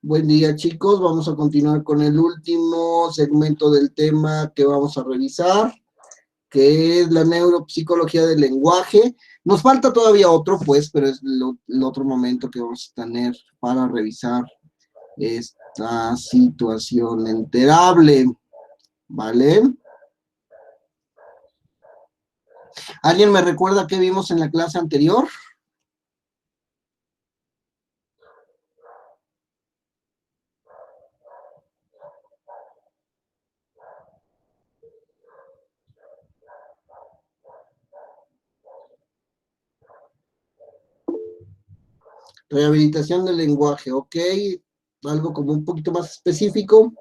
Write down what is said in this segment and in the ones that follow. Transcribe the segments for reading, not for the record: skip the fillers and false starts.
Buen día, chicos. Vamos a continuar con el último segmento del tema que vamos a revisar, que es la neuropsicología del lenguaje. Nos falta todavía otro, pues, pero es el otro momento que vamos a tener para revisar esta situación enterable, ¿vale? ¿Alguien me recuerda qué vimos en la clase anterior? Rehabilitación del lenguaje, ¿ok? Algo como un poquito más específico.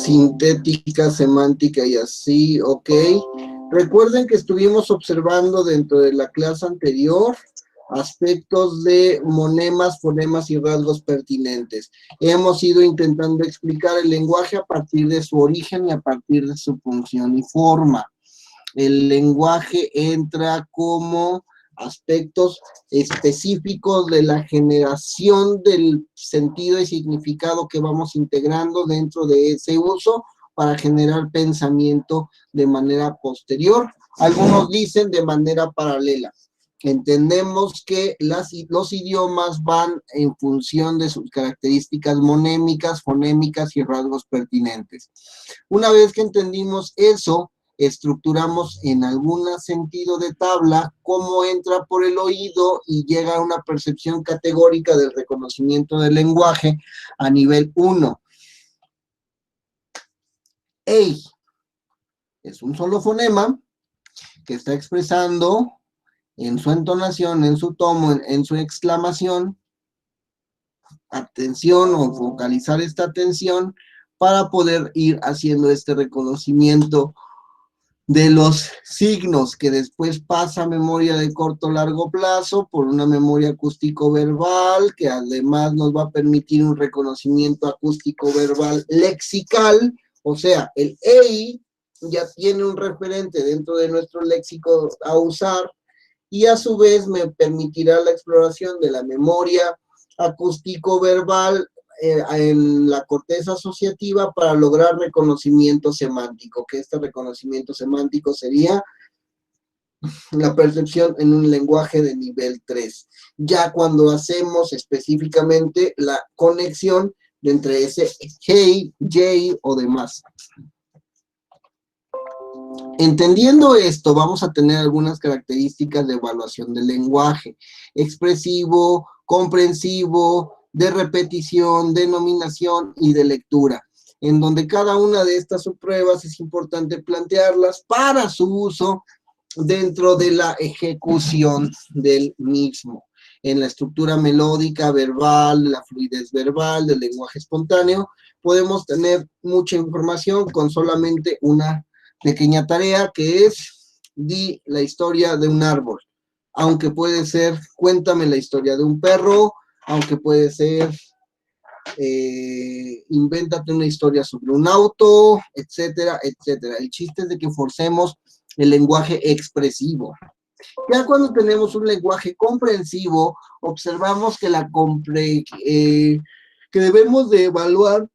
Sintética, semántica y así, ok. Recuerden que estuvimos observando dentro de la clase anterior aspectos de monemas, fonemas y rasgos pertinentes. Hemos ido intentando explicar el lenguaje a partir de su origen y a partir de su función y forma. El lenguaje entra como aspectos específicos de la generación del sentido y significado que vamos integrando dentro de ese uso para generar pensamiento de manera posterior. Algunos dicen de manera paralela. Entendemos que los idiomas van en función de sus características monémicas, fonémicas y rasgos pertinentes. Una vez que entendimos eso, estructuramos en algún sentido de tabla cómo entra por el oído y llega a una percepción categórica del reconocimiento del lenguaje a nivel 1. Ey es un solo fonema que está expresando en su entonación, en su tono, en su exclamación, atención o focalizar esta atención para poder ir haciendo este reconocimiento de los signos que después pasa a memoria de corto o largo plazo por una memoria acústico-verbal que además nos va a permitir un reconocimiento acústico-verbal lexical, o sea, el EI ya tiene un referente dentro de nuestro léxico a usar y a su vez me permitirá la exploración de la memoria acústico-verbal en la corteza asociativa para lograr reconocimiento semántico, que este reconocimiento semántico sería la percepción en un lenguaje de nivel 3. Ya cuando hacemos específicamente la conexión entre ese hey, J o demás. Entendiendo esto, vamos a tener algunas características de evaluación del lenguaje: expresivo, comprensivo, de repetición, de nominación y de lectura, en donde cada una de estas subpruebas es importante plantearlas para su uso dentro de la ejecución del mismo. En la estructura melódica, verbal, la fluidez verbal, del lenguaje espontáneo, podemos tener mucha información con solamente una pequeña tarea que es: di la historia de un árbol, aunque puede ser cuéntame la historia de un perro, aunque puede ser invéntate una historia sobre un auto, etcétera, etcétera. El chiste es de que forcemos el lenguaje expresivo. Ya cuando tenemos un lenguaje comprensivo, observamos que que debemos de evaluar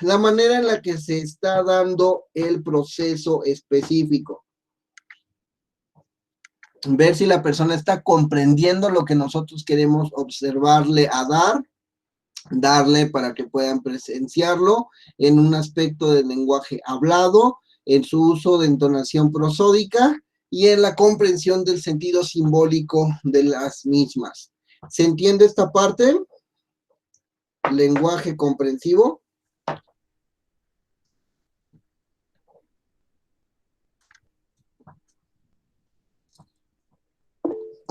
la manera en la que se está dando el proceso específico. Ver si la persona está comprendiendo lo que nosotros queremos observarle a darle para que puedan presenciarlo en un aspecto del lenguaje hablado, en su uso de entonación prosódica y en la comprensión del sentido simbólico de las mismas. ¿Se entiende esta parte? Lenguaje comprensivo.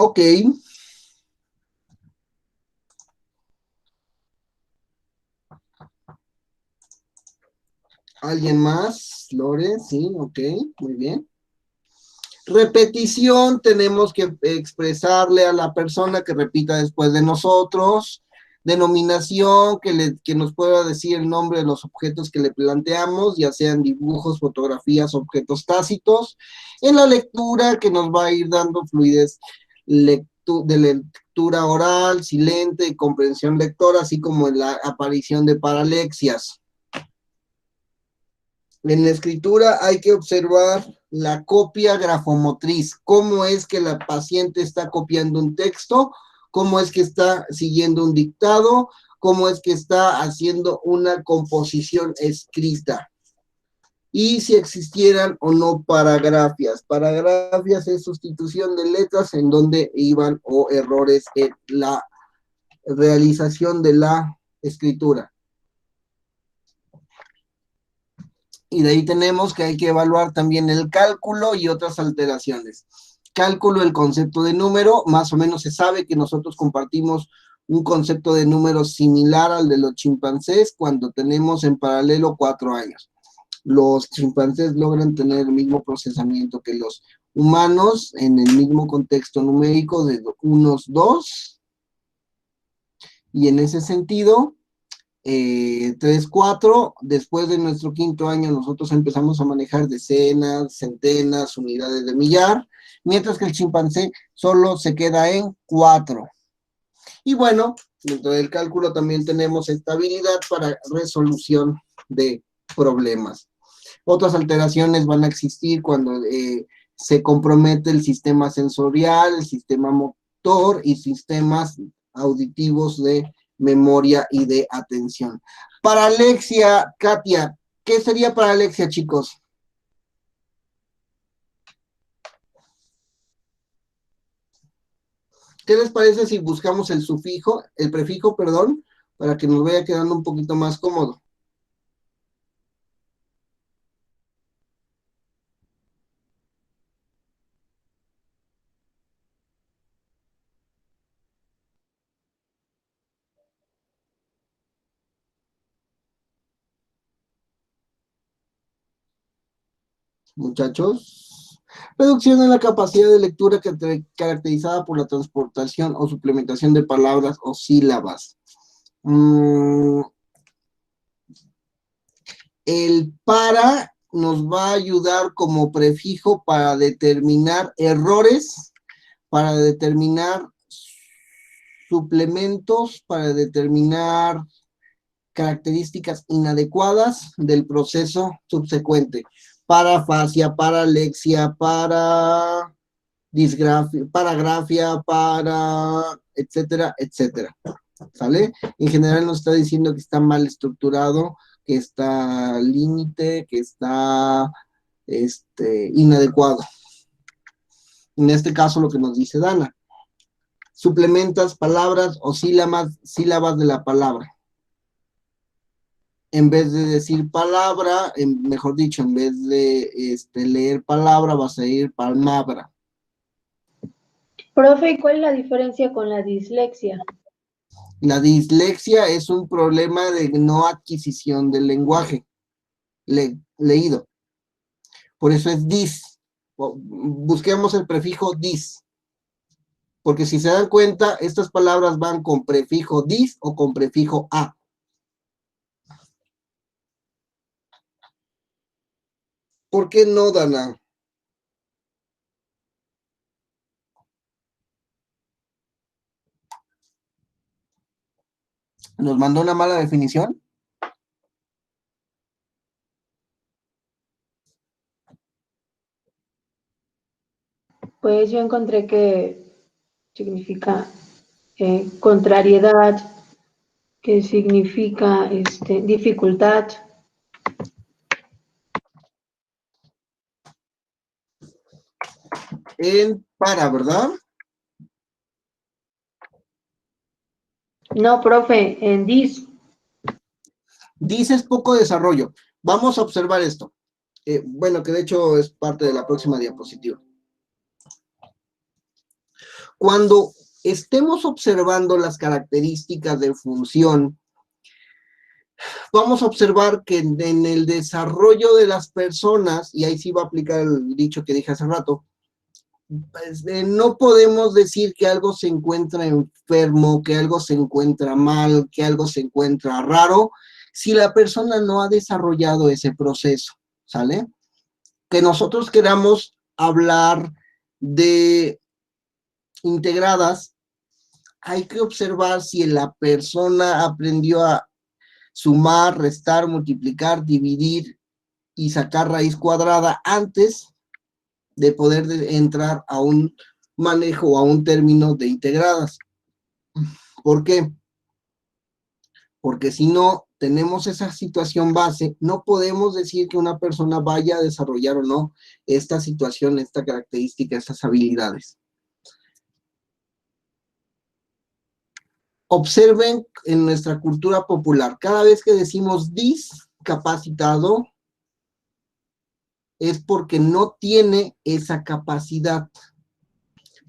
Ok. ¿Alguien más? Lore, sí, ok, muy bien. Repetición, tenemos que expresarle a la persona que repita después de nosotros. Denominación, que nos pueda decir el nombre de los objetos que le planteamos, ya sean dibujos, fotografías, objetos tácitos. En la lectura, que nos va a ir dando fluidez de lectura oral, silente y comprensión lectora, así como en la aparición de paralexias. En la escritura hay que observar la copia grafomotriz, cómo es que la paciente está copiando un texto, cómo es que está siguiendo un dictado, cómo es que está haciendo una composición escrita. Y si existieran o no paragrafias. Paragrafias es sustitución de letras en donde iban o errores en la realización de la escritura. Y de ahí tenemos que hay que evaluar también el cálculo y otras alteraciones. Cálculo, el concepto de número, más o menos se sabe que nosotros compartimos un concepto de número similar al de los chimpancés cuando tenemos en paralelo 4 años. Los chimpancés logran tener el mismo procesamiento que los humanos en el mismo contexto numérico de unos 2. Y en ese sentido, 3, 4, después de nuestro 5º año nosotros empezamos a manejar decenas, centenas, unidades de millar, mientras que el chimpancé solo se queda en 4. Y bueno, dentro del cálculo también tenemos estabilidad para resolución de problemas. Otras alteraciones van a existir cuando se compromete el sistema sensorial, el sistema motor y sistemas auditivos de memoria y de atención. Paralexia, Katia, ¿qué sería paralexia, chicos? ¿Qué les parece si buscamos el prefijo, perdón, para que nos vaya quedando un poquito más cómodo? Muchachos. Reducción en la capacidad de lectura caracterizada por la transportación o suplementación de palabras o sílabas. El para nos va a ayudar como prefijo para determinar errores, para determinar suplementos, para determinar características inadecuadas del proceso subsecuente. Parafasia, paralexia, para disgrafia, paragrafia, para etcétera, etcétera. ¿Sale? En general nos está diciendo que está mal estructurado, que está límite, que está inadecuado. En este caso lo que nos dice Dana. Suplementas palabras o sílabas de la palabra. En vez de decir palabra, mejor dicho, en vez de leer palabra, vas a ir palmabra. Profe, ¿y cuál es la diferencia con la dislexia? La dislexia es un problema de no adquisición del lenguaje leído. Por eso es dis. Busquemos el prefijo dis. Porque si se dan cuenta, estas palabras van con prefijo dis o con prefijo a. ¿Por qué no, Dana? ¿Nos mandó una mala definición? Pues yo encontré que significa contrariedad, que significa dificultad. En para, ¿verdad? No, profe, en dis. Dices poco desarrollo. Vamos a observar esto. Bueno, que de hecho es parte de la próxima diapositiva. Cuando estemos observando las características de función, vamos a observar que en el desarrollo de las personas, y ahí sí va a aplicar el dicho que dije hace rato, pues, no podemos decir que algo se encuentra enfermo, que algo se encuentra mal, que algo se encuentra raro, si la persona no ha desarrollado ese proceso, ¿sale? Que nosotros queramos hablar de integradas, hay que observar si la persona aprendió a sumar, restar, multiplicar, dividir y sacar raíz cuadrada antes de poder entrar a un manejo o a un término de integradas. ¿Por qué? Porque si no tenemos esa situación base, no podemos decir que una persona vaya a desarrollar o no esta situación, esta característica, estas habilidades. Observen en nuestra cultura popular, cada vez que decimos discapacitado, es porque no tiene esa capacidad,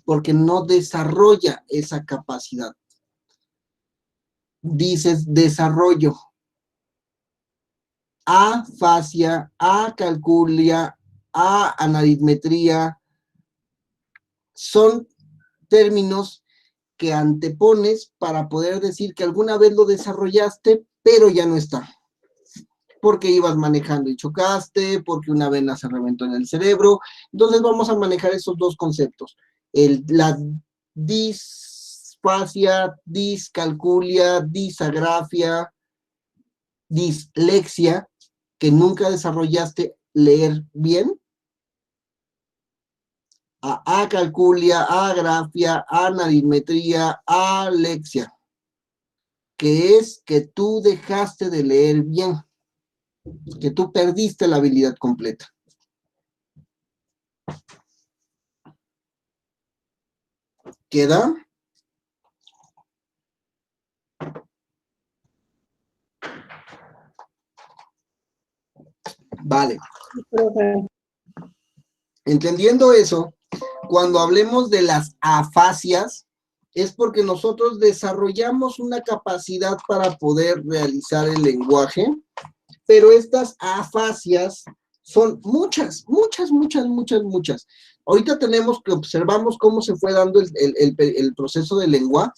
porque no desarrolla esa capacidad. Dices desarrollo. Afasia, acalculia, anaritmetría, son términos que antepones para poder decir que alguna vez lo desarrollaste, pero ya no está. Porque ibas manejando y chocaste, porque una vena se reventó en el cerebro. Entonces vamos a manejar esos dos conceptos. La disfasia, discalculia, disagrafia, dislexia, que nunca desarrollaste leer bien. Acalculia, agrafia, anaritmetría, alexia, que es que tú dejaste de leer bien, que tú perdiste la habilidad completa. ¿Queda? Vale. Entendiendo eso, cuando hablemos de las afasias, es porque nosotros desarrollamos una capacidad para poder realizar el lenguaje, pero estas afasias son muchas. Ahorita observamos cómo se fue dando el proceso de lengua,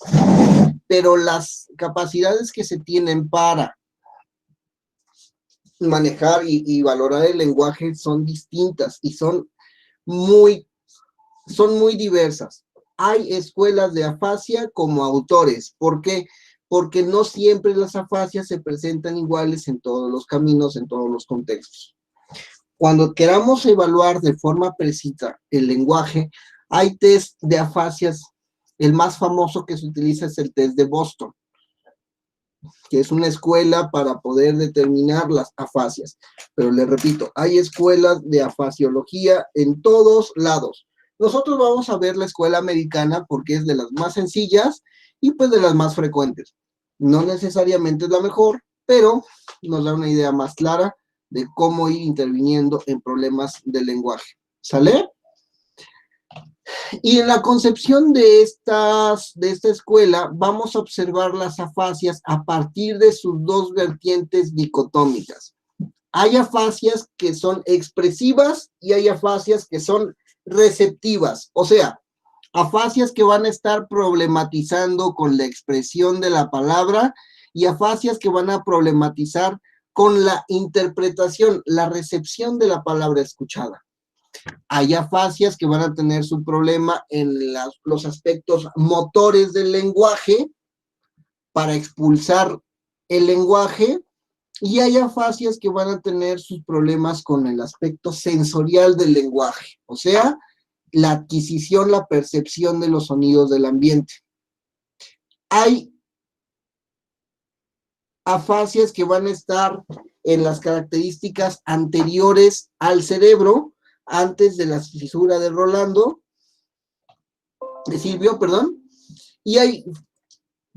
pero las capacidades que se tienen para manejar y valorar el lenguaje son distintas y son muy diversas. Hay escuelas de afasia como autores. ¿Por qué? Porque no siempre las afasias se presentan iguales en todos los caminos, en todos los contextos. Cuando queramos evaluar de forma precisa el lenguaje, hay test de afasias. El más famoso que se utiliza es el test de Boston, que es una escuela para poder determinar las afasias. Pero les repito, hay escuelas de afasiología en todos lados. Nosotros vamos a ver la escuela americana porque es de las más sencillas y pues de las más frecuentes. No necesariamente es la mejor, pero nos da una idea más clara de cómo ir interviniendo en problemas del lenguaje. ¿Sale? Y en la concepción de esta escuela vamos a observar las afasias a partir de sus dos vertientes dicotómicas. Hay afasias que son expresivas y hay afasias que son receptivas, o sea, afasias que van a estar problematizando con la expresión de la palabra y afasias que van a problematizar con la interpretación, la recepción de la palabra escuchada. Hay afasias que van a tener su problema en los aspectos motores del lenguaje para expulsar el lenguaje, y hay afasias que van a tener sus problemas con el aspecto sensorial del lenguaje, o sea, la adquisición, la percepción de los sonidos del ambiente. Hay afasias que van a estar en las características anteriores al cerebro, antes de la fisura de Silvio, perdón, y hay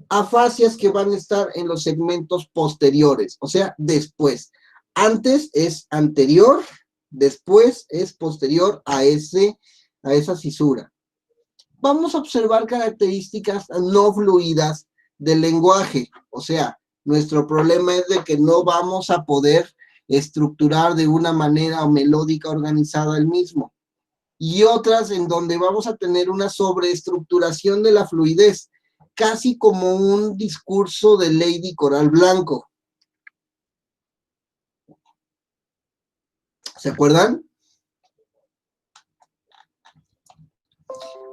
afasias que van a estar en los segmentos posteriores, o sea, después. Antes es anterior, después es posterior a esa fisura. Vamos a observar características no fluidas del lenguaje, o sea, nuestro problema es de que no vamos a poder estructurar de una manera melódica organizada el mismo. y otras en donde vamos a tener una sobreestructuración de la fluidez, casi como un discurso de Lady Coral Blanco. ¿Se acuerdan?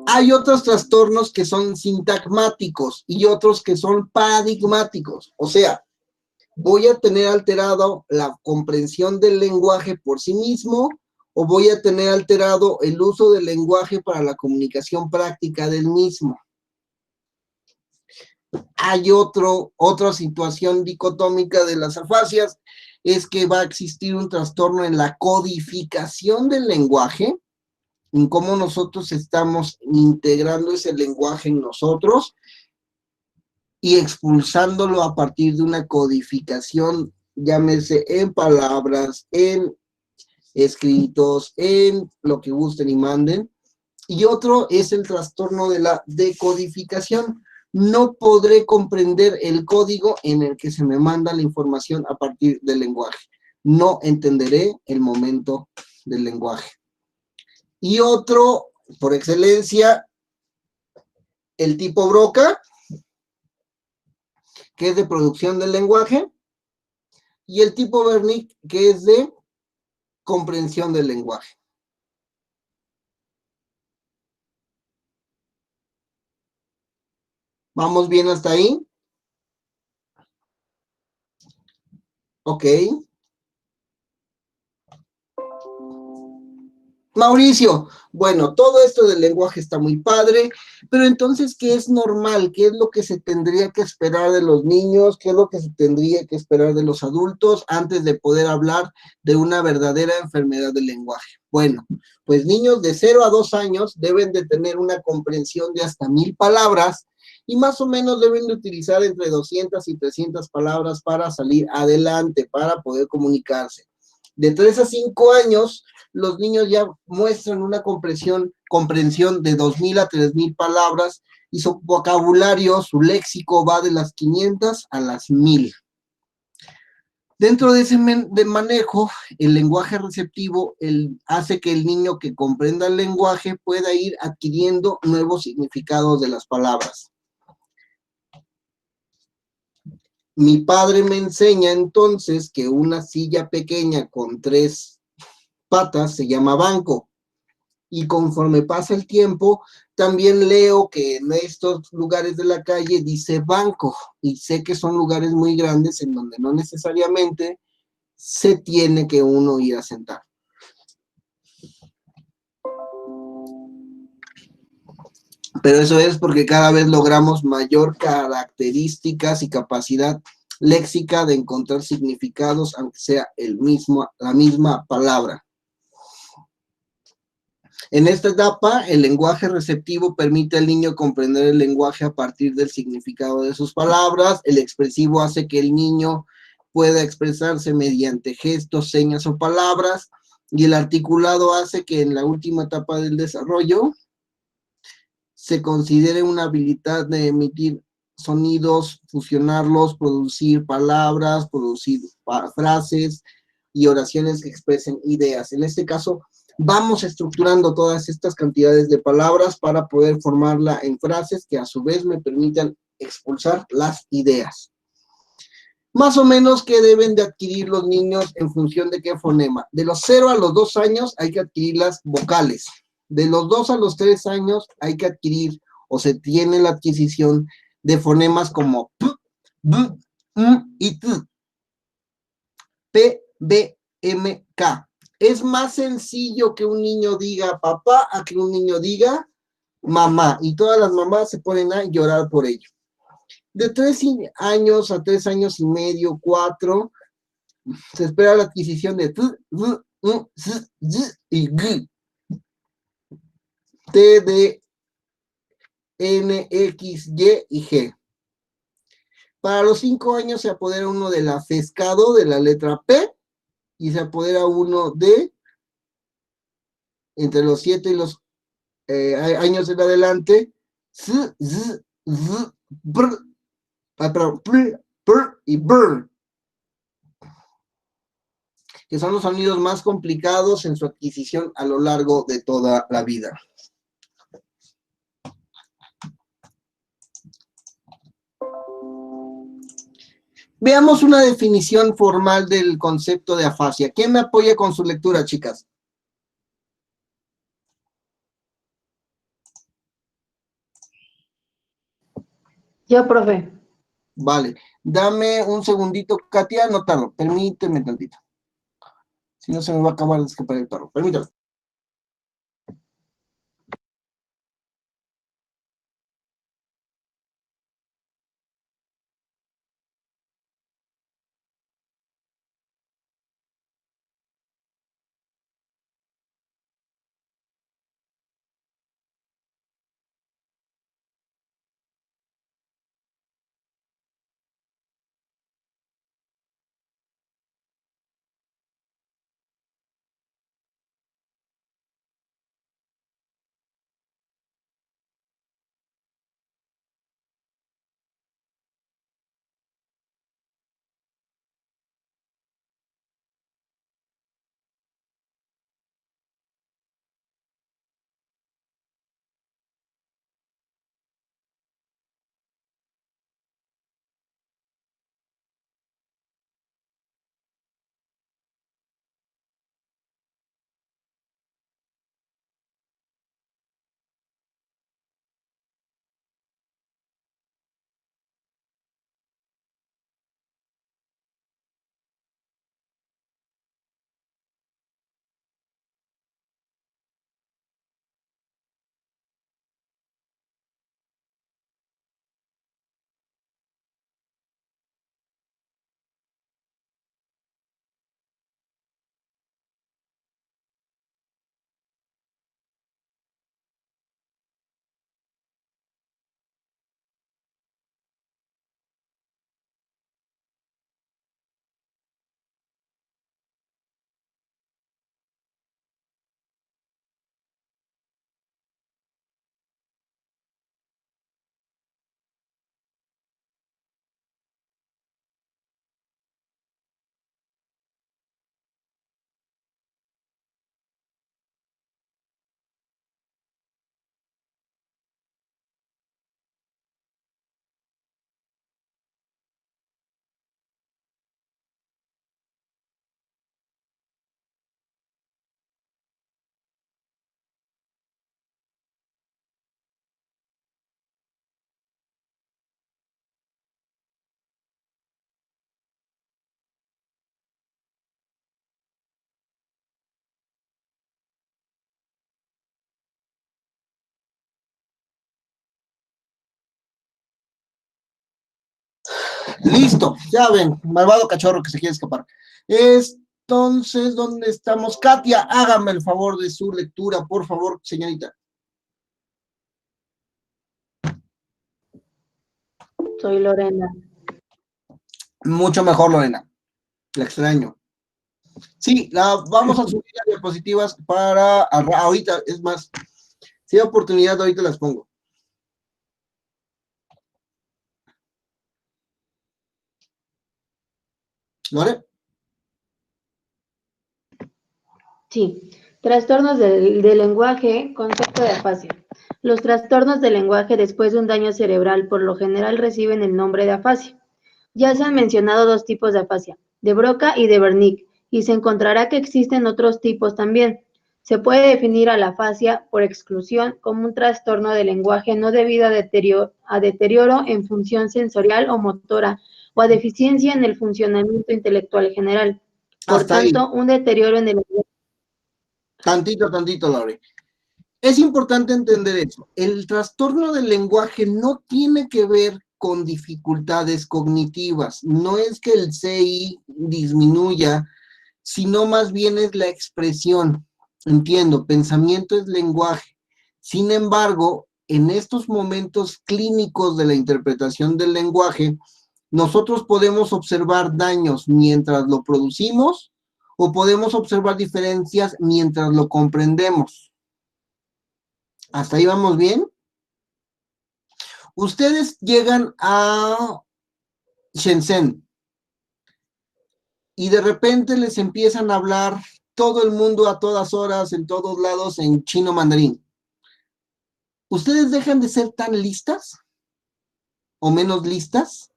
Hay otros trastornos que son sintagmáticos y otros que son paradigmáticos. O sea, voy a tener alterado la comprensión del lenguaje por sí mismo o voy a tener alterado el uso del lenguaje para la comunicación práctica del mismo. Hay otra situación dicotómica de las afasias, es que va a existir un trastorno en la codificación del lenguaje, en cómo nosotros estamos integrando ese lenguaje en nosotros y expulsándolo a partir de una codificación, llámese en palabras, en escritos, en lo que gusten y manden. Y otro es el trastorno de la decodificación. No podré comprender el código en el que se me manda la información a partir del lenguaje. No entenderé el momento del lenguaje. Y otro, por excelencia, el tipo Broca, que es de producción del lenguaje, y el tipo Wernicke, que es de comprensión del lenguaje. ¿Vamos bien hasta ahí? Ok. Mauricio, bueno, todo esto del lenguaje está muy padre, pero entonces, ¿qué es normal? ¿Qué es lo que se tendría que esperar de los niños? ¿Qué es lo que se tendría que esperar de los adultos antes de poder hablar de una verdadera enfermedad del lenguaje? Bueno, pues niños de 0 a 2 años deben de tener una comprensión de hasta 1000 palabras y más o menos deben de utilizar entre 200 y 300 palabras para salir adelante, para poder comunicarse. De 3 a 5 años, los niños ya muestran una comprensión de 2000 a 3000 palabras y su vocabulario, su léxico va de las 500 a las 1000. Dentro de ese manejo, el lenguaje receptivo hace que el niño que comprenda el lenguaje pueda ir adquiriendo nuevos significados de las palabras. Mi padre me enseña entonces que una silla pequeña con 3 patas se llama banco. Y conforme pasa el tiempo, también leo que en estos lugares de la calle dice banco, y sé que son lugares muy grandes en donde no necesariamente se tiene que uno ir a sentar. Pero eso es porque cada vez logramos mayor características y capacidad léxica de encontrar significados, aunque sea la misma palabra. En esta etapa, el lenguaje receptivo permite al niño comprender el lenguaje a partir del significado de sus palabras. El expresivo hace que el niño pueda expresarse mediante gestos, señas o palabras. Y el articulado hace que en la última etapa del desarrollo se considere una habilidad de emitir sonidos, fusionarlos, producir palabras, producir frases y oraciones que expresen ideas. En este caso, vamos estructurando todas estas cantidades de palabras para poder formarla en frases que a su vez me permitan expulsar las ideas. Más o menos, ¿qué deben de adquirir los niños en función de qué fonema? De los 0 a los 2 años hay que adquirir las vocales. De los 2 a los 3 años hay que adquirir o se tiene la adquisición de fonemas como P, B, M y T. P, B, M, K. Es más sencillo que un niño diga papá a que un niño diga mamá. Y todas las mamás se ponen a llorar por ello. De 3 años a 3 años y medio, 4, se espera la adquisición de T, V, U, S, Z y G. T, D, N, X, Y y G. Para los 5 años se apodera uno de la pescado, de la letra P, y se apodera uno de, entre los 7 y los años en adelante, S, Z, Z, Br, perdón, Pr y Br. que son los sonidos más complicados en su adquisición a lo largo de toda la vida. Veamos una definición formal del concepto de afasia. ¿Quién me apoya con su lectura, chicas? Yo, profe. Vale. Dame un segundito, Katia, no tardo. Permíteme tantito. Si no, se me va a acabar de escapar el perro. Permítame. Listo, ya ven, malvado cachorro que se quiere escapar. Entonces, ¿dónde estamos? Katia, hágame el favor de su lectura, por favor, señorita. Soy Lorena. Mucho mejor, Lorena. La extraño. Sí, vamos a subir las diapositivas para ahorita, es más, si hay oportunidad, ahorita las pongo. ¿Lore? Sí. Trastornos del lenguaje, concepto de afasia. Los trastornos del lenguaje después de un daño cerebral por lo general reciben el nombre de afasia. Ya se han mencionado dos tipos de afasia, de Broca y de Wernicke, y se encontrará que existen otros tipos también. Se puede definir a la afasia por exclusión como un trastorno del lenguaje no debido a deterioro en función sensorial o motora o a deficiencia en el funcionamiento intelectual general. Por Hasta ahí. tanto, un deterioro en el lenguaje. Tantito, Lore. Es importante entender eso. El trastorno del lenguaje no tiene que ver con dificultades cognitivas. No es que el CI disminuya, sino más bien es la expresión. Entiendo, pensamiento es lenguaje. Sin embargo, en estos momentos clínicos de la interpretación del lenguaje, nosotros podemos observar daños mientras lo producimos o podemos observar diferencias mientras lo comprendemos. ¿Hasta ahí vamos bien? Ustedes llegan a Shenzhen. y de repente les empiezan a hablar todo el mundo a todas horas, en todos lados, en chino mandarín. ¿Ustedes dejan de ser tan listas o menos listas?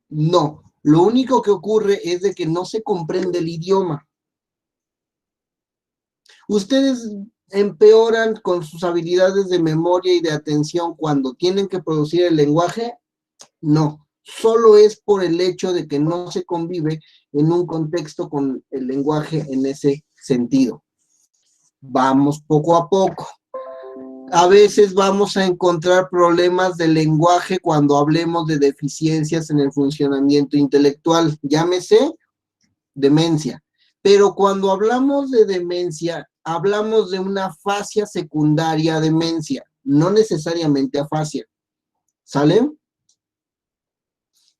No, lo único que ocurre es de que no se comprende el idioma. Ustedes empeoran con sus habilidades de memoria y de atención cuando tienen que producir el lenguaje. No, solo es por el hecho de que no se convive en un contexto con el lenguaje en ese sentido. Vamos poco a poco. A veces vamos a encontrar problemas de lenguaje cuando hablemos de deficiencias en el funcionamiento intelectual, llámese demencia. Pero cuando hablamos de demencia, hablamos de una afasia secundaria demencia, no necesariamente afasia. ¿Sale?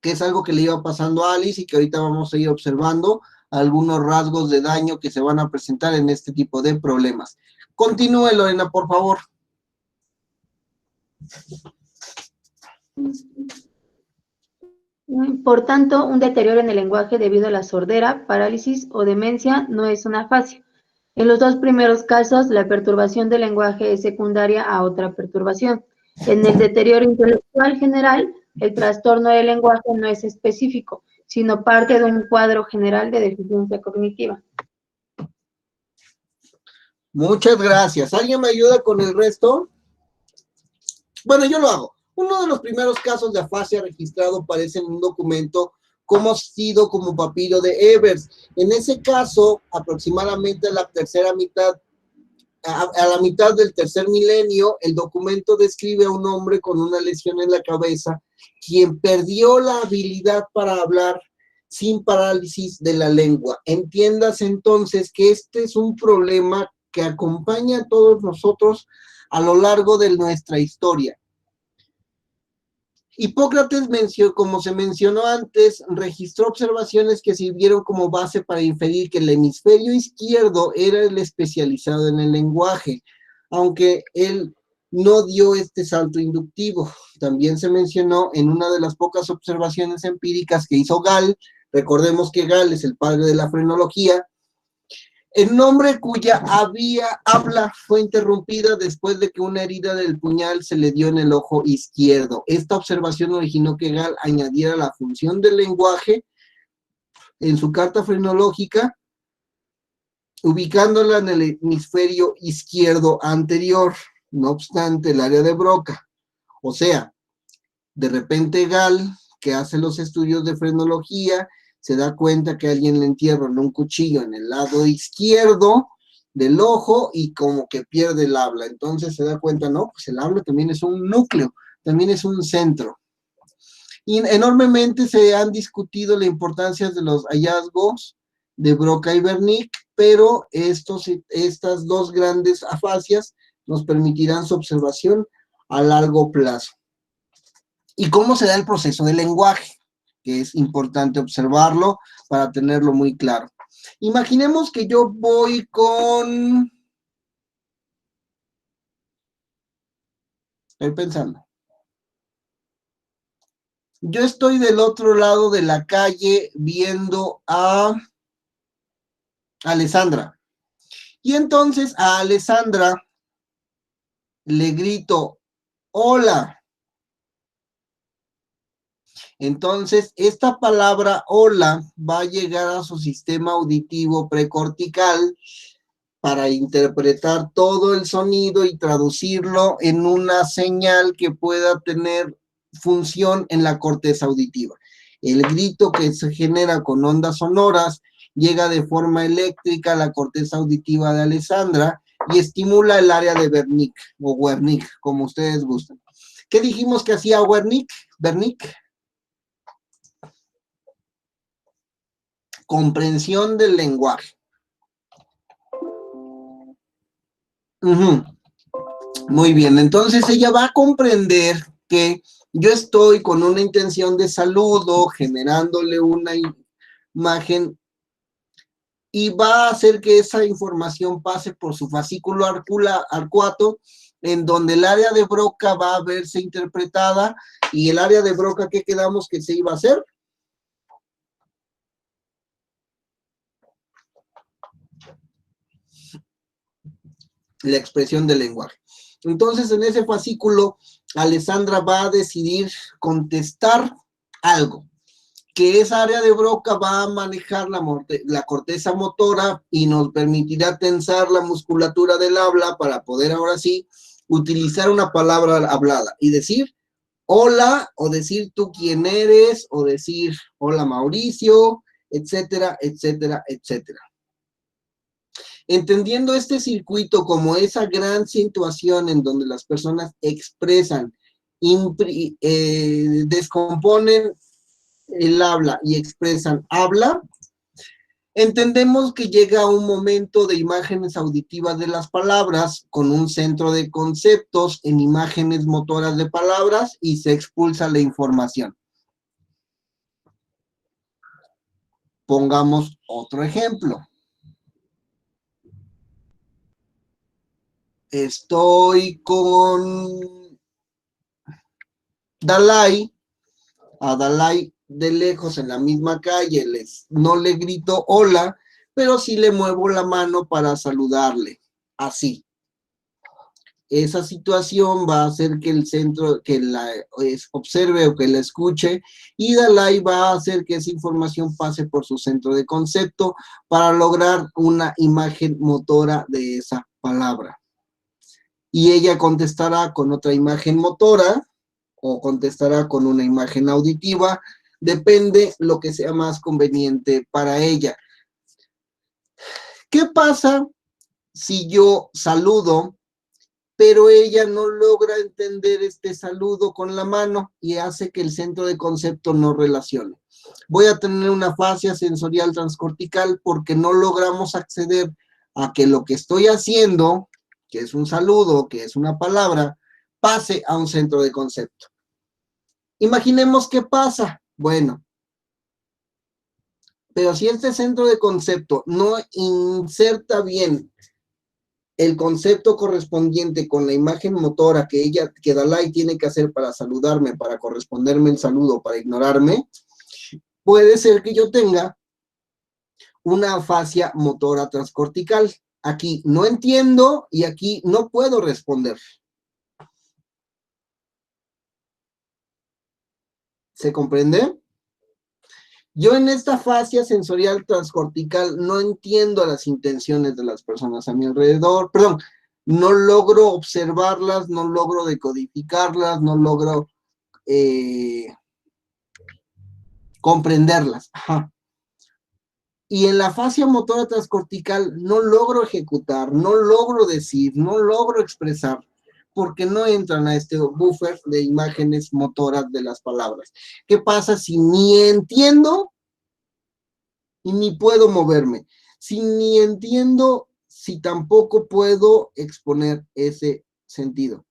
Que es algo que le iba pasando a Alice y que ahorita vamos a ir observando algunos rasgos de daño que se van a presentar en este tipo de problemas. Continúe, Lorena, por favor. Por tanto, un deterioro en el lenguaje debido a la sordera, parálisis o demencia no es una afasia. En los dos primeros casos, la perturbación del lenguaje es secundaria a otra perturbación. En el deterioro intelectual general, el trastorno del lenguaje no es específico, sino parte de un cuadro general de deficiencia cognitiva. Muchas gracias. ¿Alguien me ayuda con el resto? Bueno, yo lo hago. Uno de los primeros casos de afasia registrado aparece en un documento conocido como Papiro de Evers. En ese caso, aproximadamente a la tercera mitad, a la mitad del tercer milenio, el documento describe a un hombre con una lesión en la cabeza, quien perdió la habilidad para hablar sin parálisis de la lengua. Entiendas entonces que este es un problema que acompaña a todos nosotros a lo largo de nuestra historia. Hipócrates, como se mencionó antes, registró observaciones que sirvieron como base para inferir que el hemisferio izquierdo era el especializado en el lenguaje, aunque él no dio este salto inductivo. También se mencionó en una de las pocas observaciones empíricas que hizo Gall, recordemos que Gall es el padre de la frenología, el nombre cuya habla fue interrumpida después de que una herida del puñal se le dio en el ojo izquierdo. Esta observación originó que Gall añadiera la función del lenguaje en su carta frenológica, ubicándola en el hemisferio izquierdo anterior, no obstante el área de Broca. O sea, de repente Gall, que hace los estudios de frenología, se da cuenta que alguien le entierran un cuchillo en el lado izquierdo del ojo y como que pierde el habla. Entonces se da cuenta, no, pues el habla también es un núcleo, también es un centro. Y enormemente se han discutido la importancia de los hallazgos de Broca y Wernicke, pero estas dos grandes afasias nos permitirán su observación a largo plazo. ¿Y cómo se da el proceso del lenguaje? Que es importante observarlo para tenerlo muy claro. Imaginemos que yo voy con... Estoy pensando. Yo estoy del otro lado de la calle viendo a Alessandra. Y entonces a Alessandra le grito, hola. Entonces, esta palabra hola va a llegar a su sistema auditivo precortical para interpretar todo el sonido y traducirlo en una señal que pueda tener función en la corteza auditiva. El grito que se genera con ondas sonoras llega de forma eléctrica a la corteza auditiva de Alessandra y estimula el área de Wernicke o Wernicke, como ustedes gusten. ¿Qué dijimos que hacía Wernicke? Comprensión del lenguaje. Muy bien, entonces ella va a comprender que yo estoy con una intención de saludo, generándole una imagen y va a hacer que esa información pase por su fascículo arcuato, en donde el área de Broca va a verse interpretada y el área de Broca, ¿qué quedamos que se iba a hacer? la expresión del lenguaje. Entonces, en ese fascículo, Alessandra va a decidir contestar algo, que esa área de Broca va a manejar la corteza motora y nos permitirá tensar la musculatura del habla para poder ahora sí utilizar una palabra hablada y decir hola, o decir tú quién eres, o decir hola Mauricio, etcétera, etcétera, etcétera. Entendiendo este circuito como esa gran situación en donde las personas expresan, descomponen el habla y expresan habla, entendemos que llega un momento de imágenes auditivas de las palabras con un centro de conceptos en imágenes motoras de palabras y se expulsa la información. Pongamos otro ejemplo. Estoy con Dalai, a Dalai de lejos en la misma calle, no le grito hola, pero sí le muevo la mano para saludarle, así. Esa situación va a hacer que el centro, que la observe o que la escuche, y Dalai va a hacer que esa información pase por su centro de concepto para lograr una imagen motora de esa palabra. Y ella contestará con otra imagen motora o contestará con una imagen auditiva, depende lo que sea más conveniente para ella. ¿Qué pasa si yo saludo, pero ella no logra entender este saludo con la mano y hace que el centro de concepto no relacione? Voy a tener una afasia sensorial transcortical porque no logramos acceder a que lo que estoy haciendo, que es un saludo, que es una palabra, pase a un centro de concepto. Imaginemos qué pasa. Bueno, pero si este centro de concepto no inserta bien el concepto correspondiente con la imagen motora que Dalai tiene que hacer para saludarme, para corresponderme el saludo, para ignorarme, puede ser que yo tenga una afasia motora transcortical. Aquí no entiendo y aquí no puedo responder. ¿Se comprende? Yo en esta afasia sensorial transcortical no entiendo las intenciones de las personas a mi alrededor, perdón, no logro observarlas, no logro decodificarlas, no logro comprenderlas. Ajá. Y en la afasia motora transcortical no logro ejecutar, no logro decir, no logro expresar, porque no entran a este buffer de imágenes motoras de las palabras. ¿Qué pasa si ni entiendo y ni puedo moverme? Si ni entiendo, si tampoco puedo exponer ese sentido.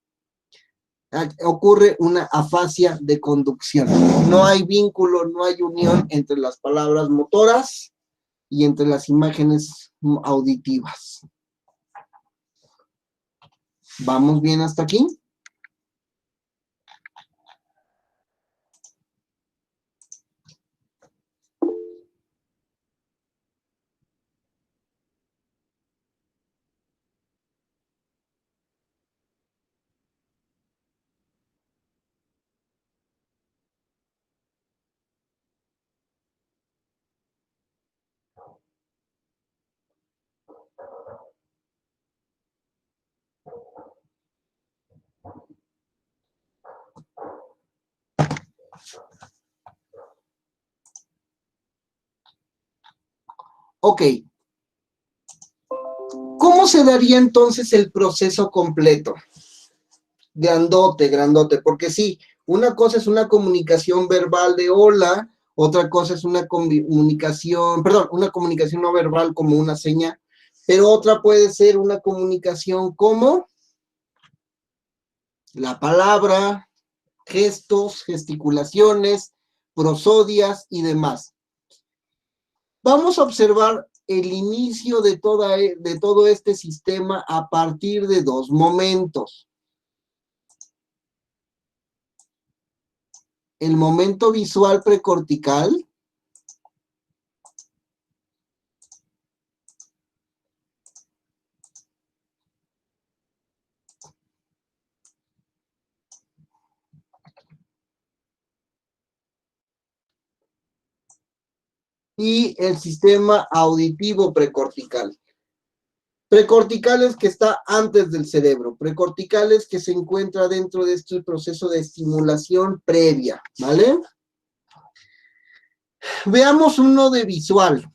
Ocurre una afasia de conducción. No hay vínculo, no hay unión entre las palabras motoras y entre las imágenes auditivas. ¿Vamos bien hasta aquí? Ok. ¿Cómo se daría entonces el proceso completo? Grandote, grandote, porque sí, una cosa es una comunicación verbal de hola, otra cosa es una comunicación, perdón, una comunicación no verbal como una seña, pero otra puede ser una comunicación como la palabra, gestos, gesticulaciones, prosodias y demás. Vamos a observar el inicio de todo este sistema a partir de dos momentos. El momento visual precortical y el sistema auditivo precortical. Precortical es que está antes del cerebro, precortical es que se encuentra dentro de este proceso de estimulación previa, ¿vale? Veamos uno de visual.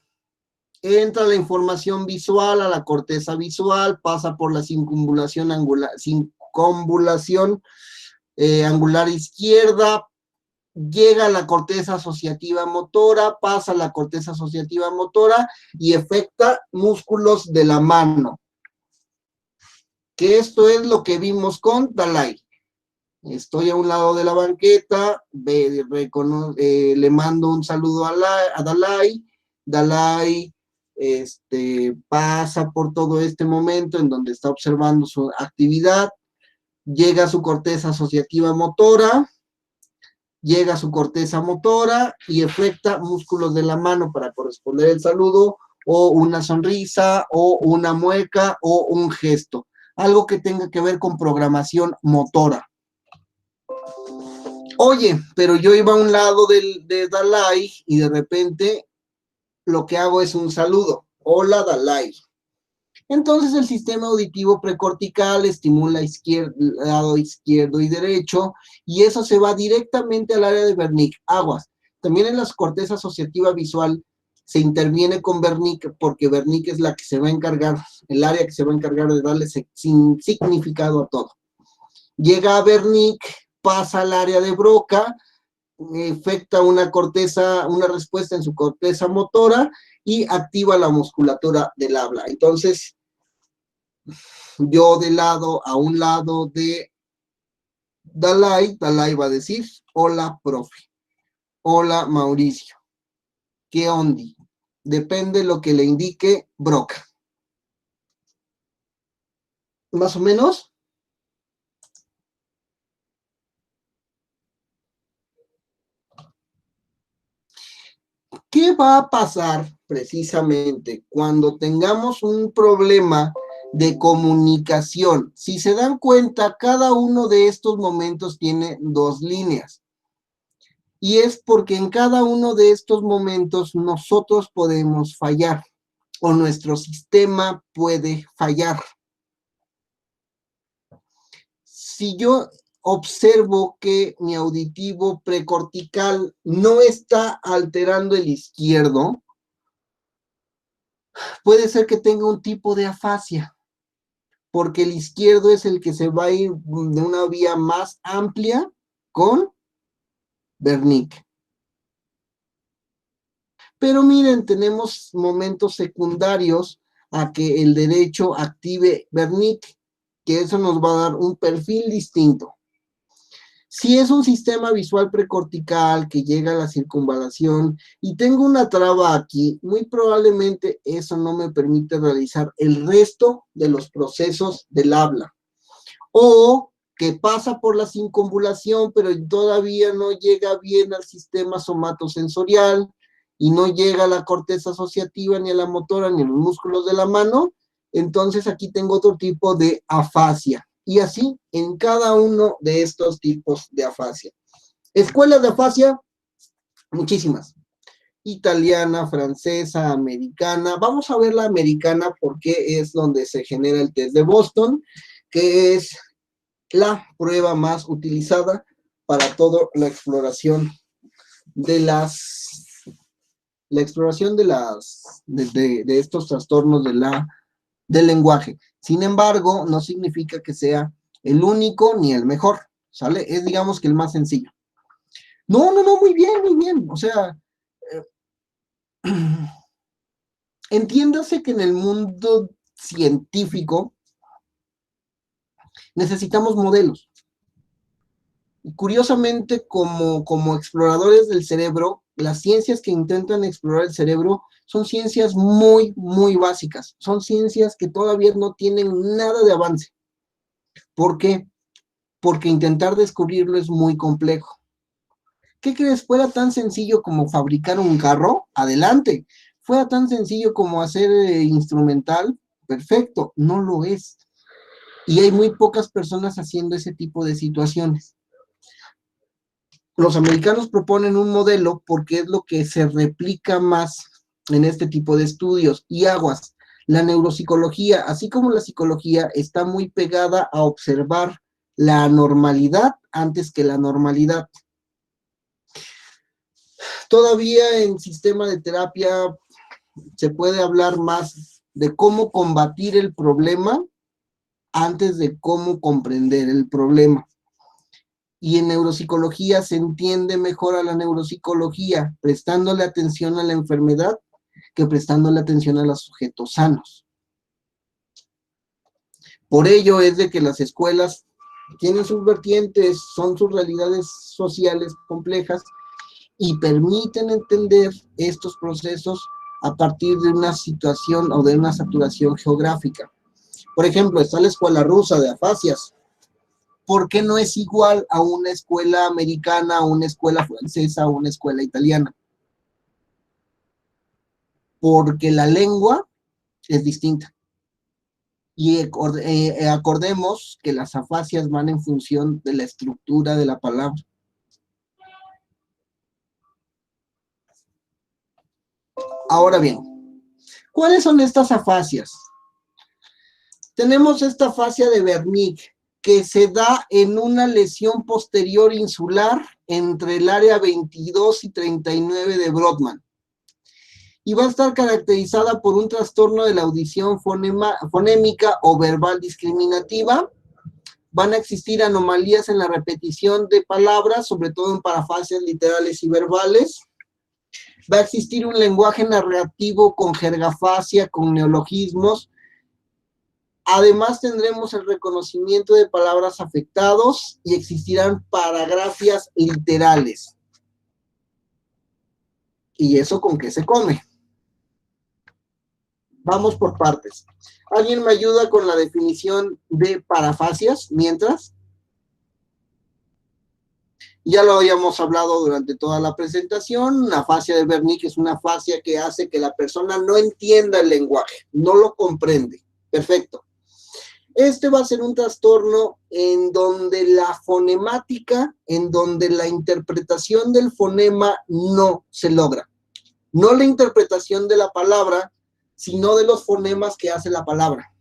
Entra la información visual a la corteza visual, pasa por la circunvalación angular izquierda, llega a la corteza asociativa motora, pasa a la corteza asociativa motora y afecta músculos de la mano. Que esto es lo que vimos con Dalai. Estoy a un lado de la banqueta, le mando un saludo a Dalai. Dalai pasa por todo este momento en donde está observando su actividad, llega a su corteza asociativa motora, y afecta músculos de la mano para corresponder el saludo, o una sonrisa, o una mueca, o un gesto. Algo que tenga que ver con programación motora. Oye, pero yo iba a un lado de Dalai y de repente lo que hago es un saludo. Hola, Dalai. Entonces el sistema auditivo precortical estimula lado izquierdo y derecho, y eso se va directamente al área de Wernicke. Aguas. También en la corteza asociativa visual se interviene con Wernicke, porque Wernicke es la que se va a encargar, el área que se va a encargar de darle significado a todo. Llega a Wernicke, pasa al área de Broca, afecta una respuesta en su corteza motora y activa la musculatura del habla. Entonces, yo a un lado de Dalai va a decir, hola, profe, hola, Mauricio, ¿qué ondi? Depende de lo que le indique Broca. ¿Más o menos? ¿Qué va a pasar precisamente cuando tengamos un problema de comunicación? Si se dan cuenta, cada uno de estos momentos tiene dos líneas. Y es porque en cada uno de estos momentos nosotros podemos fallar, o nuestro sistema puede fallar. Si yo observo que mi auditivo precortical no está alterando el izquierdo, puede ser que tenga un tipo de afasia, porque el izquierdo es el que se va a ir de una vía más amplia con Wernicke. Pero miren, tenemos momentos secundarios a que el derecho active Wernicke, que eso nos va a dar un perfil distinto. Si es un sistema visual precortical que llega a la circunvalación y tengo una traba aquí, muy probablemente eso no me permite realizar el resto de los procesos del habla. O que pasa por la circunvalación, pero todavía no llega bien al sistema somatosensorial y no llega a la corteza asociativa, ni a la motora, ni a los músculos de la mano. Entonces aquí tengo otro tipo de afasia. Y así en cada uno de estos tipos de afasia. Escuelas de afasia, muchísimas. Italiana, francesa, americana. Vamos a ver la americana porque es donde se genera el test de Boston, que es la prueba más utilizada para toda la exploración de de estos trastornos del lenguaje. Sin embargo, no significa que sea el único ni el mejor, ¿sale? Es, digamos, que el más sencillo. No, muy bien. O sea, entiéndase que en el mundo científico necesitamos modelos. Y curiosamente, como exploradores del cerebro, las ciencias que intentan explorar el cerebro son ciencias muy, muy básicas. Son ciencias que todavía no tienen nada de avance. ¿Por qué? Porque intentar descubrirlo es muy complejo. ¿Qué crees? Fuera tan sencillo como fabricar un carro, adelante. Fuera tan sencillo como hacer instrumental, perfecto. No lo es. Y hay muy pocas personas haciendo ese tipo de situaciones. Los americanos proponen un modelo porque es lo que se replica más en este tipo de estudios. Y aguas, la neuropsicología, así como la psicología, está muy pegada a observar la anormalidad antes que la normalidad. Todavía en sistema de terapia se puede hablar más de cómo combatir el problema antes de cómo comprender el problema. Y en neuropsicología se entiende mejor a la neuropsicología prestándole atención a la enfermedad que prestándole atención a los sujetos sanos. Por ello es de que las escuelas tienen sus vertientes, son sus realidades sociales complejas y permiten entender estos procesos a partir de una situación o de una saturación geográfica. Por ejemplo, está la escuela rusa de afasias. ¿Por qué no es igual a una escuela americana, a una escuela francesa, a una escuela italiana? Porque la lengua es distinta. Y acordemos que las afasias van en función de la estructura de la palabra. Ahora bien, ¿cuáles son estas afasias? Tenemos esta afasia de Wernicke, que se da en una lesión posterior insular entre el área 22 y 39 de Brodmann. Y va a estar caracterizada por un trastorno de la audición fonémica o verbal discriminativa. Van a existir anomalías en la repetición de palabras, sobre todo en parafasias literales y verbales. Va a existir un lenguaje narrativo con jergafasia, con neologismos. Además tendremos el reconocimiento de palabras afectados y existirán paragrafias literales. ¿Y eso con qué se come? Vamos por partes. ¿Alguien me ayuda con la definición de parafasias mientras? Ya lo habíamos hablado durante toda la presentación. Una afasia de Wernicke es una afasia que hace que la persona no entienda el lenguaje, no lo comprende. Perfecto. Este va a ser un trastorno en donde la fonemática, en donde la interpretación del fonema no se logra. No la interpretación de la palabra, sino de los fonemas que hace la palabra.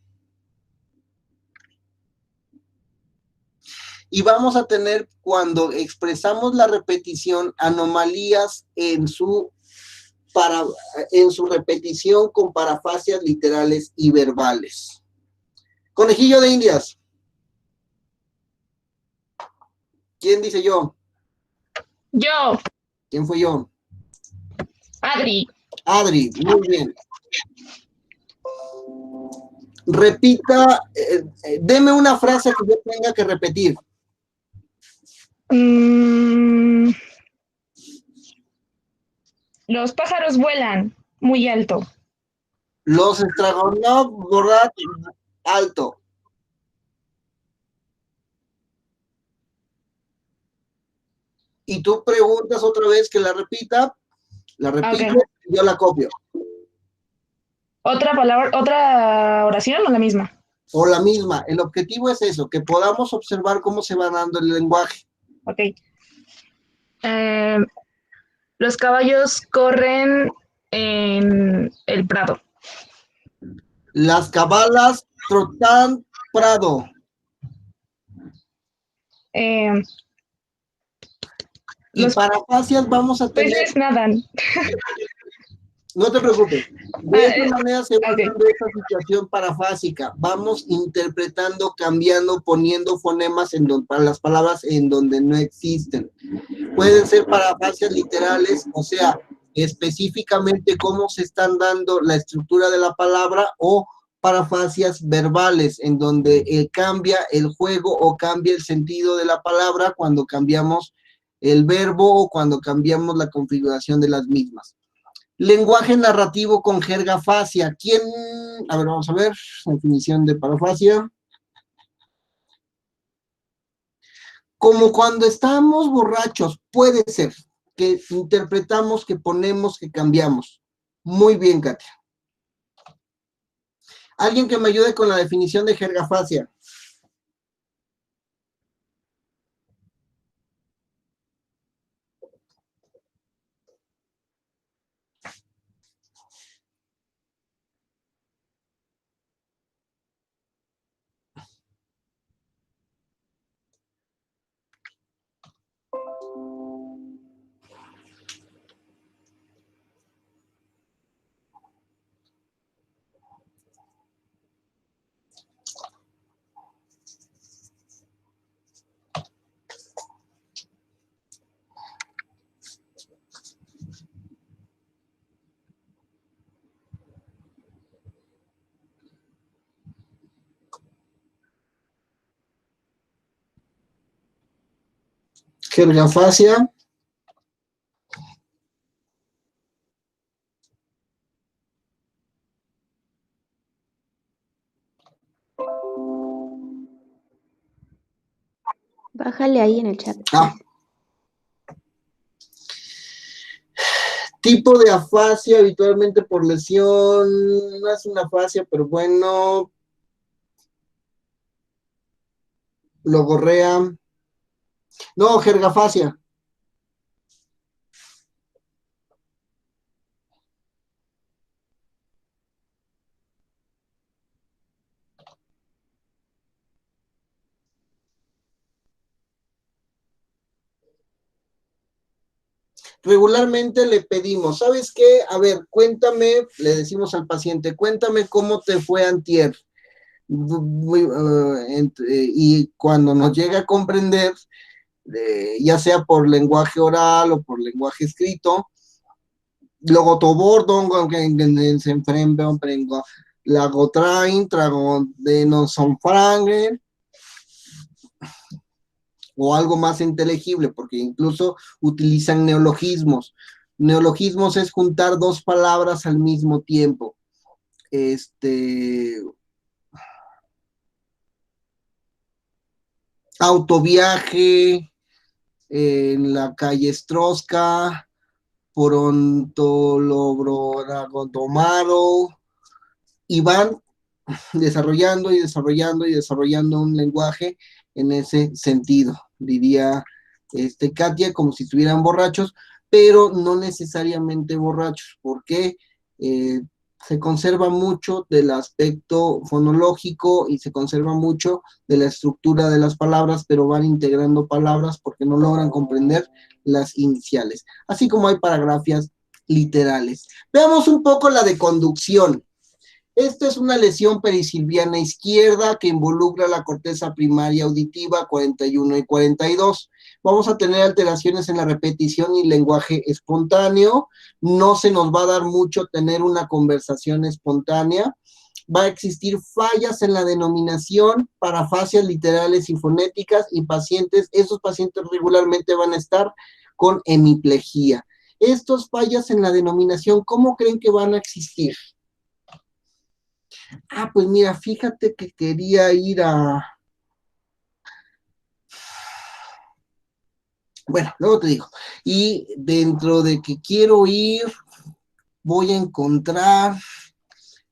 Y vamos a tener, cuando expresamos la repetición, anomalías en su repetición con parafasias literales y verbales. Conejillo de Indias. ¿Quién dice yo? Yo. ¿Quién fue yo? Adri. Adri, muy bien. Repita, deme una frase que yo tenga que repetir. Los pájaros vuelan muy alto. Los Stragonov Borat alto. Y tú preguntas otra vez que la repita, la repito, Okay. y yo la copio. ¿Otra palabra, otra oración o la misma? O la misma. El objetivo es eso, que podamos observar cómo se va dando el lenguaje. Ok. Los caballos corren en el prado. Las cabalas trotan prado. Y parafasias vamos a tener... Peces nadan. No te preocupes. De esta manera se va Okay. dando esta situación parafásica. Vamos interpretando, cambiando, poniendo fonemas para las palabras en donde no existen. Pueden ser parafasias literales, o sea, específicamente cómo se están dando la estructura de la palabra, o parafasias verbales, en donde cambia el juego o cambia el sentido de la palabra cuando cambiamos el verbo o cuando cambiamos la configuración de las mismas. Lenguaje narrativo con jergafasia. ¿Quién? A ver, vamos a ver. Definición de parafasia. Como cuando estamos borrachos, puede ser que interpretamos, que ponemos, que cambiamos. Muy bien, Katia. ¿Alguien que me ayude con la definición de jergafasia? Jergafasia. Bájale ahí en el chat. Tipo de afasia, habitualmente por lesión, no es una afasia, pero bueno. Logorrea. No, jergafasia. Regularmente le pedimos, ¿sabes qué? A ver, cuéntame, le decimos al paciente, cuéntame cómo te fue antier. Y cuando nos llega a comprender, ya sea por lenguaje oral o por lenguaje escrito, logotobordon, se enfrenta, lagotrain, tragodenosonfrangen, o algo más inteligible, porque incluso utilizan neologismos. Neologismos es juntar dos palabras al mismo tiempo. Autoviaje, en la calle Estrosca, Porontolobroragotomaro, y van desarrollando y desarrollando y desarrollando un lenguaje en ese sentido, diría Katia, como si estuvieran borrachos, pero no necesariamente borrachos, porque se conserva mucho del aspecto fonológico y se conserva mucho de la estructura de las palabras, pero van integrando palabras porque no logran comprender las iniciales, así como hay paragrafías literales. Veamos un poco la de conducción. Esta es una lesión perisilviana izquierda que involucra la corteza primaria auditiva 41 y 42. Vamos a tener alteraciones en la repetición y lenguaje espontáneo. No se nos va a dar mucho tener una conversación espontánea. Va a existir fallas en la denominación, parafasias literales y fonéticas, y esos pacientes regularmente van a estar con hemiplegia. Estos fallas en la denominación, ¿cómo creen que van a existir? Pues mira, fíjate que quería ir a... Bueno, luego te digo. Y dentro de que quiero ir, voy a encontrar...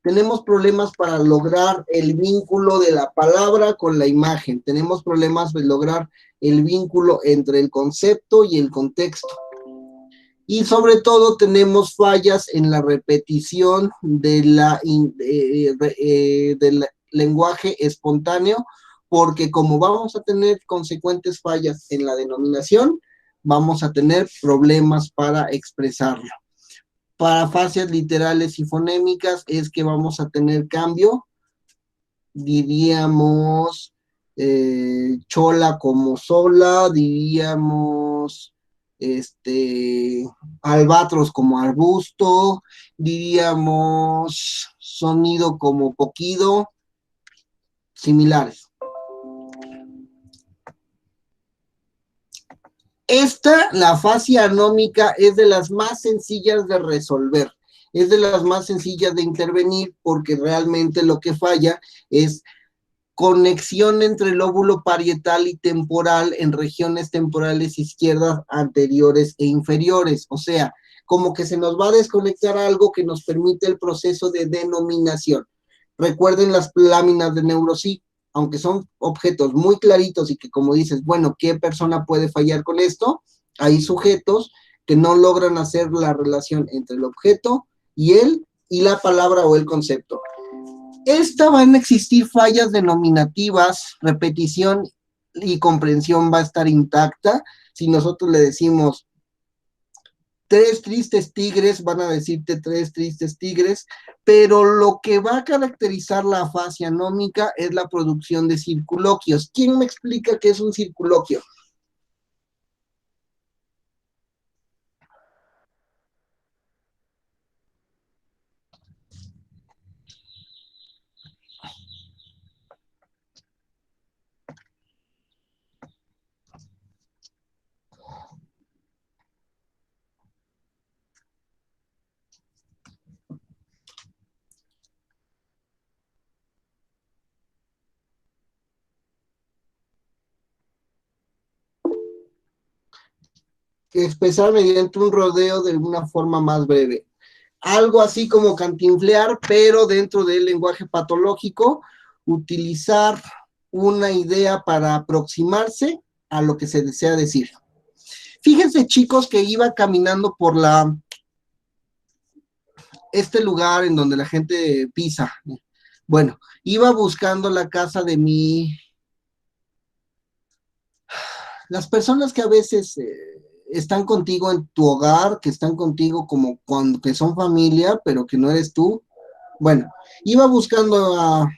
Tenemos problemas para lograr el vínculo de la palabra con la imagen. Tenemos problemas de lograr el vínculo entre el concepto y el contexto. Y sobre todo tenemos fallas en la repetición del lenguaje espontáneo, porque como vamos a tener consecuentes fallas en la denominación, vamos a tener problemas para expresarlo. Para fases literales y fonémicas es que vamos a tener cambio, diríamos chola como sola, diríamos albatros como arbusto, diríamos sonido como poquido, similares. La afasia anómica, es de las más sencillas de resolver, es de las más sencillas de intervenir, porque realmente lo que falla es conexión entre el lóbulo parietal y temporal en regiones temporales izquierdas anteriores e inferiores, o sea, como que se nos va a desconectar algo que nos permite el proceso de denominación. Recuerden las láminas de Neuro-Psi, aunque son objetos muy claritos y que como dices, bueno, ¿qué persona puede fallar con esto? Hay sujetos que no logran hacer la relación entre el objeto y la palabra o el concepto. Van a existir fallas denominativas, repetición y comprensión va a estar intacta. Si nosotros le decimos 3 tristes tigres, van a decirte 3 tristes tigres, pero lo que va a caracterizar la afasia anómica es la producción de circunloquios. ¿Quién me explica qué es un circunloquio? expresar mediante un rodeo de una forma más breve. Algo así como cantinflear, pero dentro del lenguaje patológico, utilizar una idea para aproximarse a lo que se desea decir. Fíjense, chicos, que iba caminando por este lugar en donde la gente pisa. Bueno, iba buscando la casa de las personas que a veces están contigo en tu hogar, que están contigo como cuando que son familia, pero que no eres tú. Bueno, iba buscando a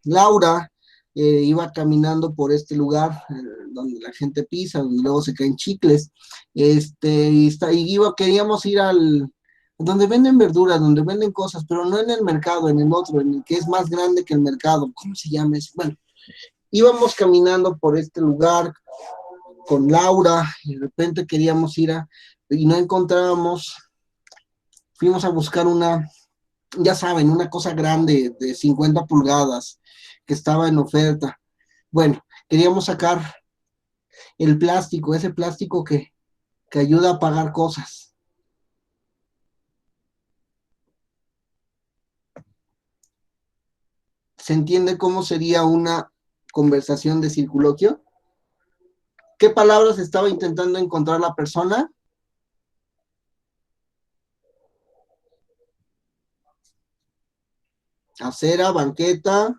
Laura, iba caminando por este lugar donde la gente pisa, donde luego se caen chicles, queríamos ir donde venden verduras, donde venden cosas, pero no en el mercado, en el otro, en el que es más grande que el mercado. ¿Cómo se llama eso? Bueno, íbamos caminando por este lugar con Laura, y de repente queríamos y no encontrábamos, fuimos a buscar ya saben, una cosa grande de 50 pulgadas que estaba en oferta. Bueno, queríamos sacar el plástico, ese plástico que ayuda a pagar cosas. ¿Se entiende cómo sería una conversación de circunloquio? ¿Qué palabras estaba intentando encontrar la persona? Acera, banqueta,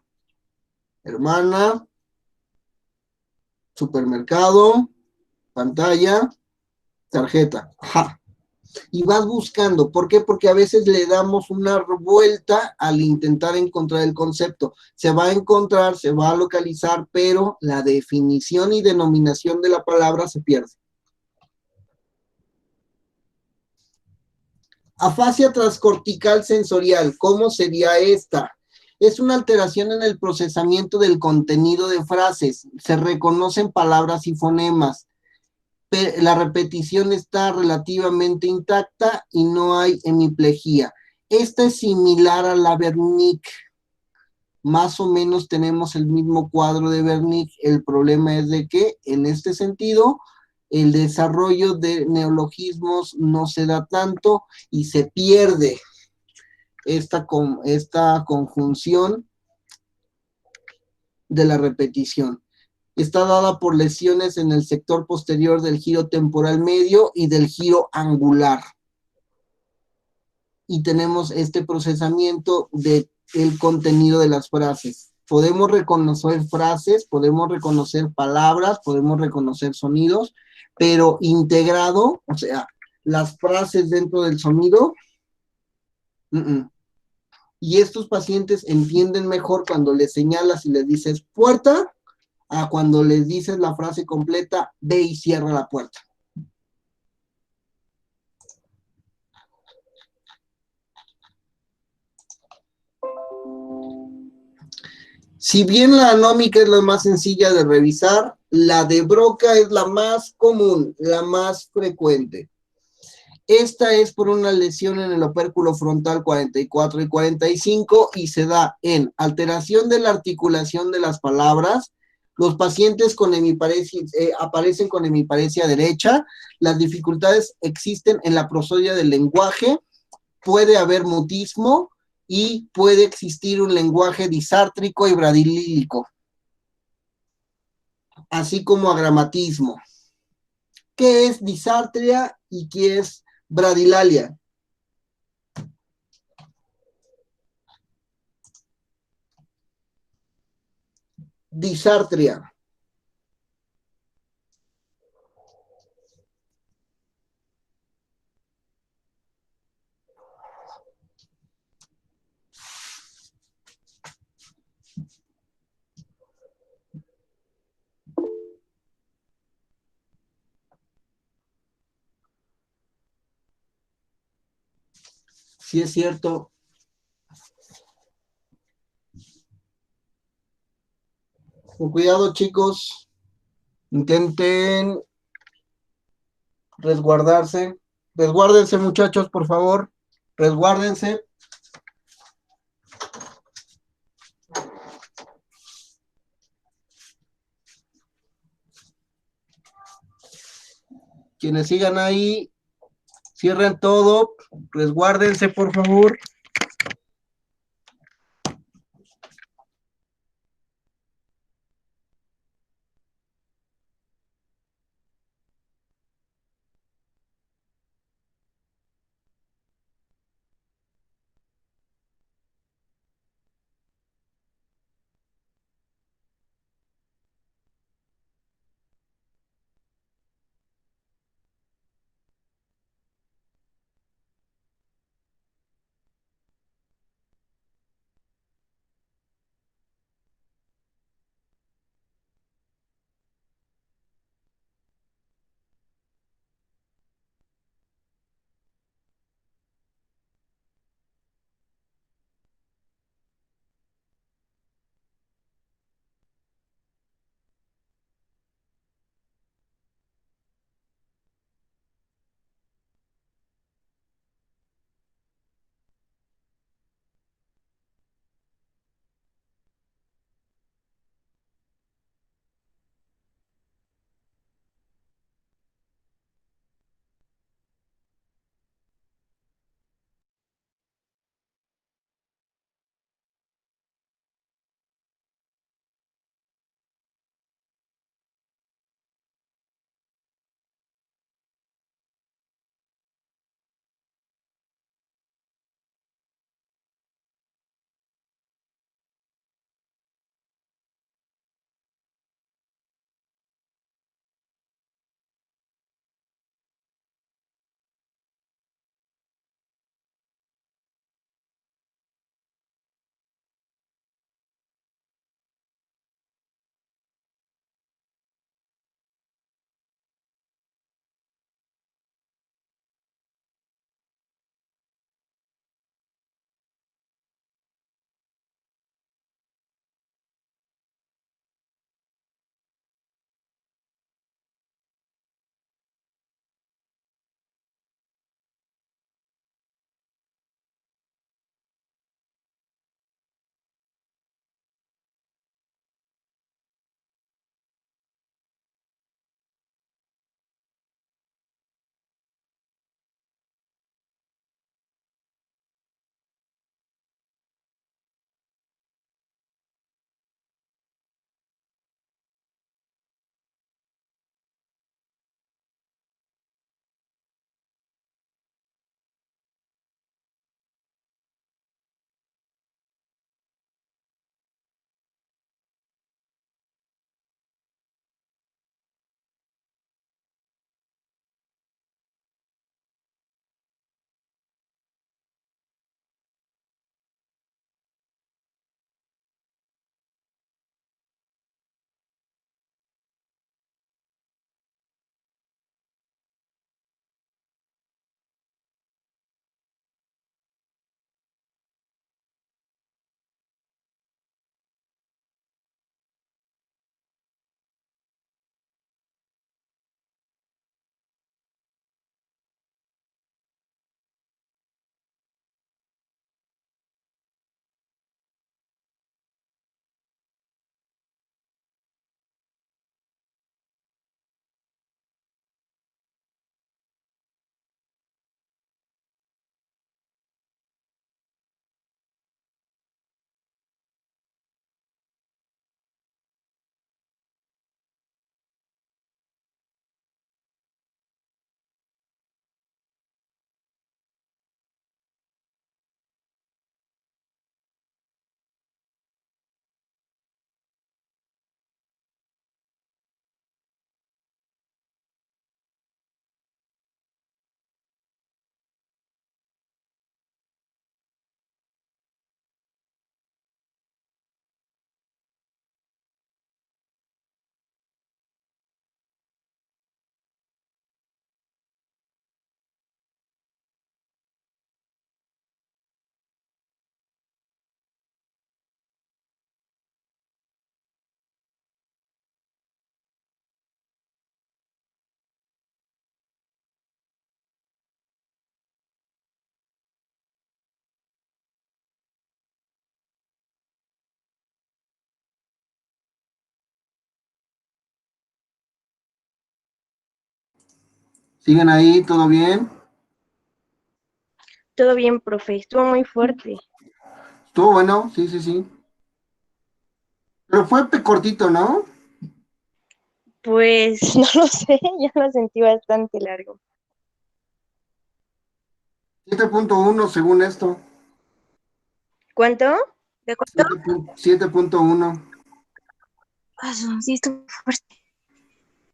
hermana, supermercado, pantalla, tarjeta. Ajá. Y vas buscando. ¿Por qué? Porque a veces le damos una vuelta al intentar encontrar el concepto. Se va a encontrar, se va a localizar, pero la definición y denominación de la palabra se pierde. Afasia transcortical sensorial, ¿cómo sería esta? Es una alteración en el procesamiento del contenido de frases. Se reconocen palabras y fonemas. La repetición está relativamente intacta y no hay hemiplegia. Esta es similar a la Wernicke. Más o menos tenemos el mismo cuadro de Wernicke. El problema es de que en este sentido el desarrollo de neologismos no se da tanto y se pierde esta conjunción de la repetición. Está dada por lesiones en el sector posterior del giro temporal medio y del giro angular. Y tenemos este procesamiento del contenido de las frases. Podemos reconocer frases, podemos reconocer palabras, podemos reconocer sonidos, pero integrado, o sea, las frases dentro del sonido, y estos pacientes entienden mejor cuando les señalas y les dices puerta, a cuando les dices la frase completa, ve y cierra la puerta. Si bien la anómica es la más sencilla de revisar, la de Broca es la más común, la más frecuente. Esta es por una lesión en el opérculo frontal 44 y 45 y se da en alteración de la articulación de las palabras. Los pacientes con hemiparesia aparecen con hemiparesia derecha. Las dificultades existen en la prosodia del lenguaje. Puede haber mutismo y puede existir un lenguaje disártrico y bradilílico, así como agramatismo. ¿Qué es disartria y qué es bradilalia? Disartria. Sí es cierto. Con cuidado, chicos. Intenten resguardarse. Resguárdense, muchachos, por favor. Resguárdense. quienes sigan ahí, cierren todo, resguárdense, por favor. ¿Siguen ahí? ¿Todo bien? Todo bien, profe. Estuvo muy fuerte. ¿Estuvo bueno? Sí, sí, sí. Pero fue cortito, ¿no? Pues no lo sé, ya lo sentí bastante largo. 7.1 según esto. ¿Cuánto? ¿De cuánto? 7.1. Ah, sí, estuvo fuerte.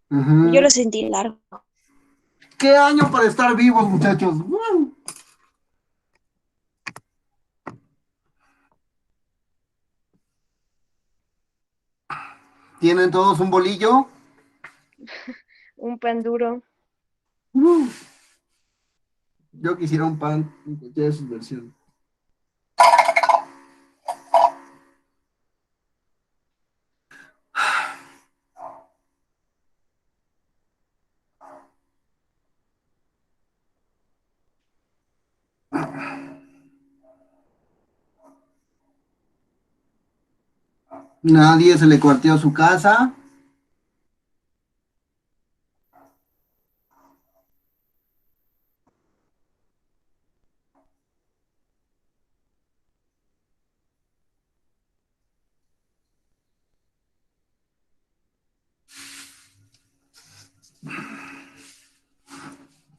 Yo Ujú. lo sentí largo. ¿Qué año para estar vivos, muchachos? ¿Tienen todos un bolillo? Un pan duro. Uh, Yo quisiera un pan en cualquiera de sus versiones. Nadie se le cuarteó su casa.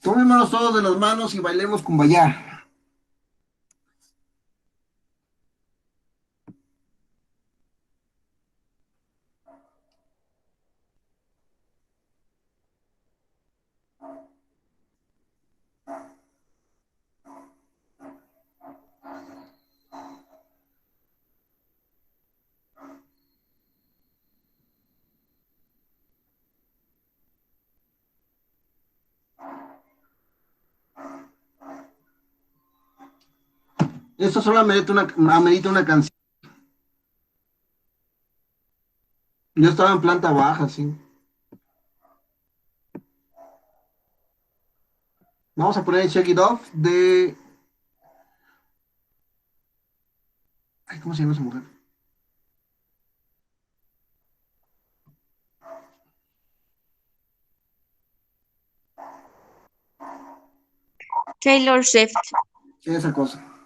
Tomémonos todos de las manos y bailemos Kumbaya. Esto solo amerita una canción. Yo estaba en planta baja, sí. Vamos a poner Shake It Off de... Ay, ¿cómo se llama esa mujer? Taylor Swift. Esa cosa.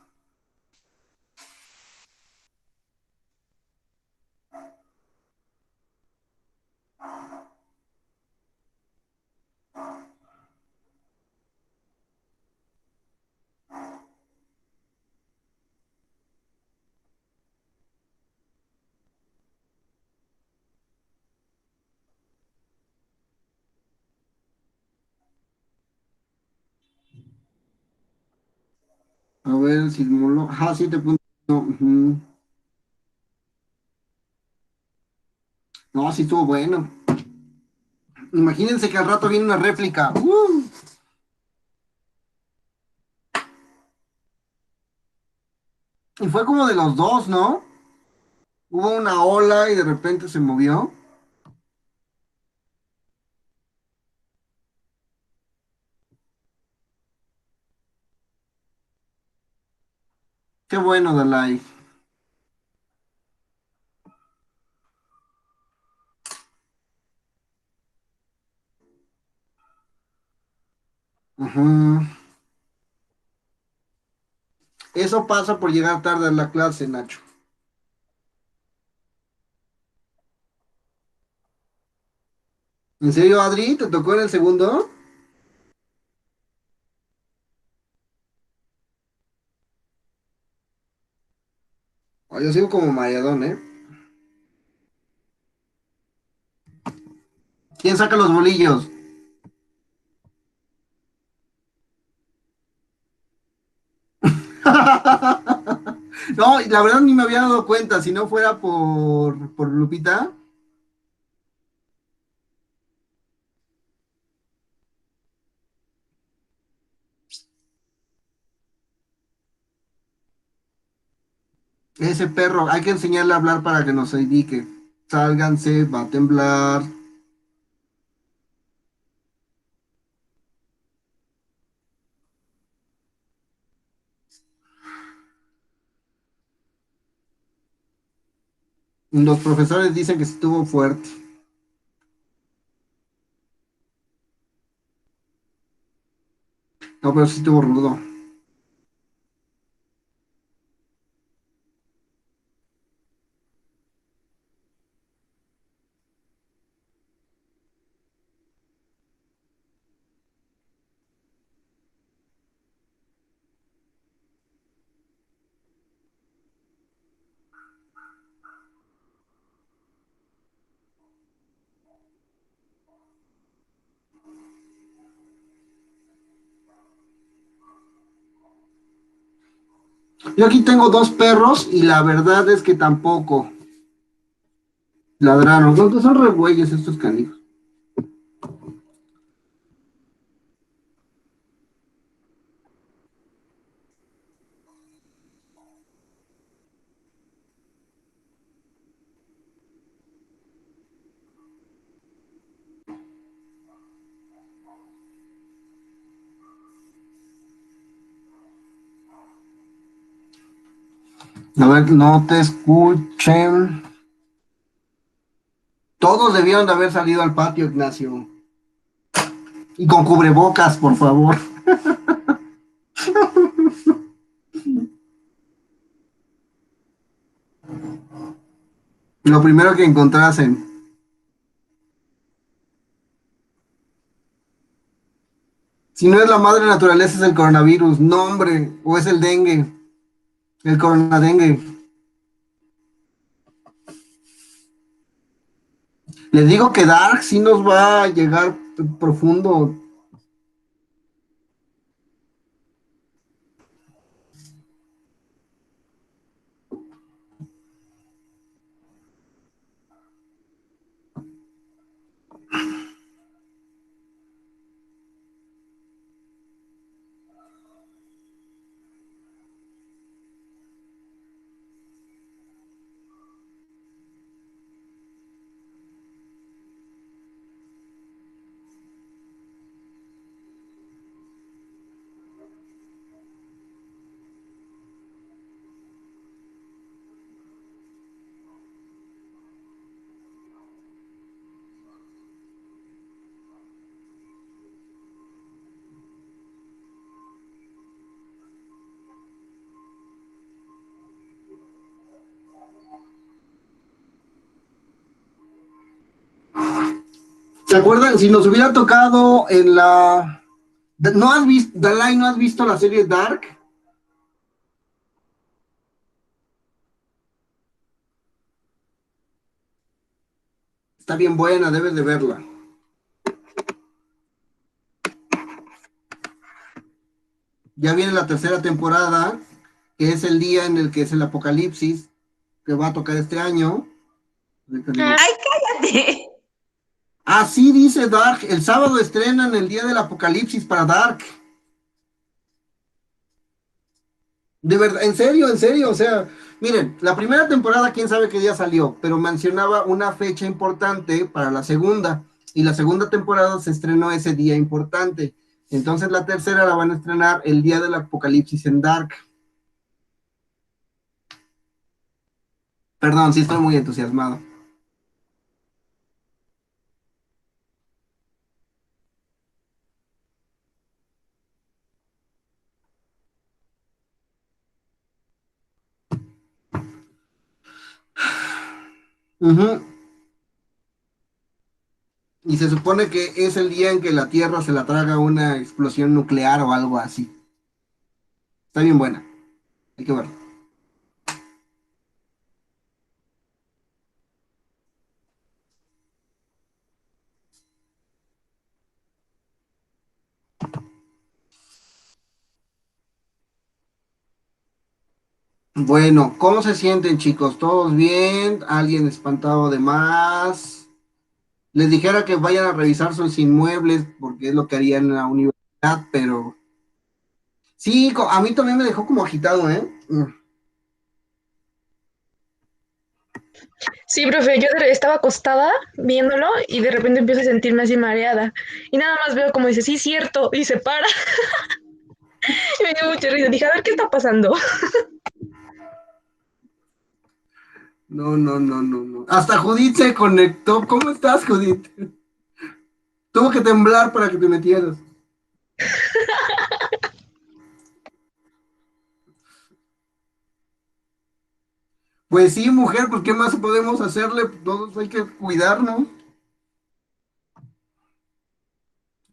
A ver, simulo. Ajá, 7.1. Ujú. No, sí estuvo bueno. Imagínense que al rato viene una réplica. Y fue como de los dos, ¿no? Hubo una ola y de repente se movió. Qué bueno, Dalai. Ujú. Eso pasa por llegar tarde a la clase, Nacho. ¿En serio, Adri? ¿Te tocó en el segundo? Oh, yo sigo como mayadón, ¿eh? ¿Quién saca los bolillos? No, la verdad ni me había dado cuenta, si no fuera por Lupita. Ese perro, hay que enseñarle a hablar para que nos indique. Sálganse, va a temblar. Los profesores dicen que estuvo fuerte. No, pero sí estuvo rudo. Yo aquí tengo 2 perros y la verdad es que tampoco ladraron. Son re güeyes estos canijos. A ver, no te escuchen. Todos debieron de haber salido al patio, Ignacio. Y con cubrebocas, por favor. Lo primero que encontrasen. Si no es la madre naturaleza, es el coronavirus. No, hombre. O es el dengue. El coronadengue. Les digo que Dark sí nos va a llegar profundo. ¿Se acuerdan? Si nos hubiera tocado en la... ¿No has visto, Dalai, no has visto la serie Dark? Está bien buena, debes de verla. Ya viene la 3.ª temporada, que es el día en el que es el apocalipsis, que va a tocar este año. ¡Ay, cállate! Así dice Dark, el sábado estrenan el día del apocalipsis para Dark. De verdad, en serio, o sea, miren, la 1.ª temporada, quién sabe qué día salió, pero mencionaba una fecha importante para la segunda, y la 2.ª temporada se estrenó ese día importante. Entonces la tercera la van a estrenar el día del apocalipsis en Dark. Perdón, sí estoy muy entusiasmado. Ujú. Y se supone que es el día en que la Tierra se la traga una explosión nuclear o algo así. Está bien buena, hay que verlo. Bueno, ¿cómo se sienten, chicos? ¿Todos bien? ¿Alguien espantado de más? Les dijera que vayan a revisar sus inmuebles porque es lo que harían en la universidad, pero sí, a mí también me dejó como agitado, ¿eh? Sí, profe, yo estaba acostada viéndolo y de repente empiezo a sentirme así mareada. Y nada más veo como dice, sí, cierto, y se para. Y me dio mucha risa. Dije, a ver, ¿qué está pasando? No, no, no, no, no. Hasta Judith se conectó. ¿Cómo estás, Judith? Tuvo que temblar para que te metieras. Pues sí, mujer, pues ¿qué más podemos hacerle? Todos hay que cuidarnos.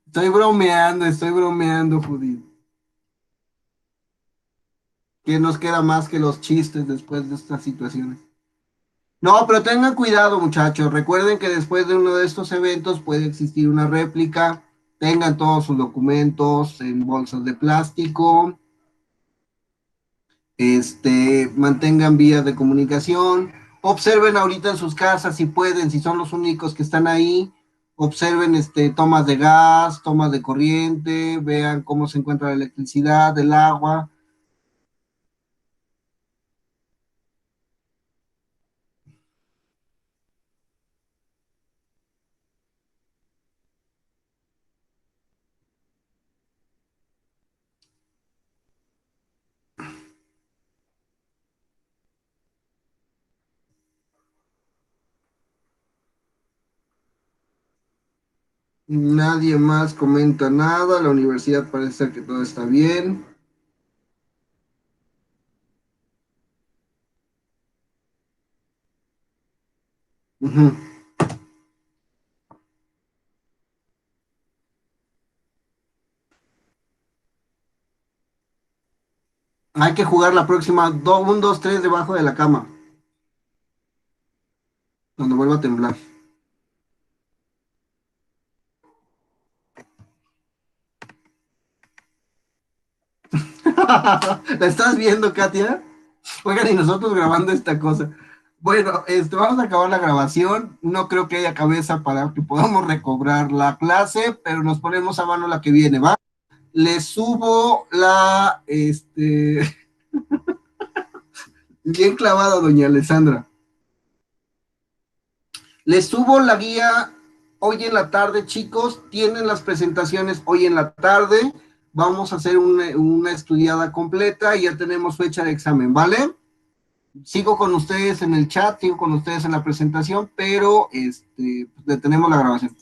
Estoy bromeando, Judith. ¿Qué nos queda más que los chistes después de estas situaciones? No, pero tengan cuidado, muchachos. Recuerden que después de uno de estos eventos puede existir una réplica. Tengan todos sus documentos en bolsas de plástico. Mantengan vías de comunicación. Observen ahorita en sus casas si pueden, si son los únicos que están ahí. Observen tomas de gas, tomas de corriente, vean cómo se encuentra la electricidad, el agua. Nadie más comenta nada, la universidad parece ser que todo está bien. Ujú. Hay que jugar la próxima, 1, 2, 3 debajo de la cama, cuando vuelva a temblar. ¿La estás viendo, Katia? Oigan, y nosotros grabando esta cosa. Bueno, vamos a acabar la grabación. No creo que haya cabeza para que podamos recobrar la clase, pero nos ponemos a mano la que viene, ¿va? Les subo bien clavado, doña Alessandra. Les subo la guía hoy en la tarde, chicos. Tienen las presentaciones hoy en la tarde. Vamos a hacer una estudiada completa y ya tenemos fecha de examen, ¿vale? Sigo con ustedes en el chat, sigo con ustedes en la presentación, pero detenemos la grabación.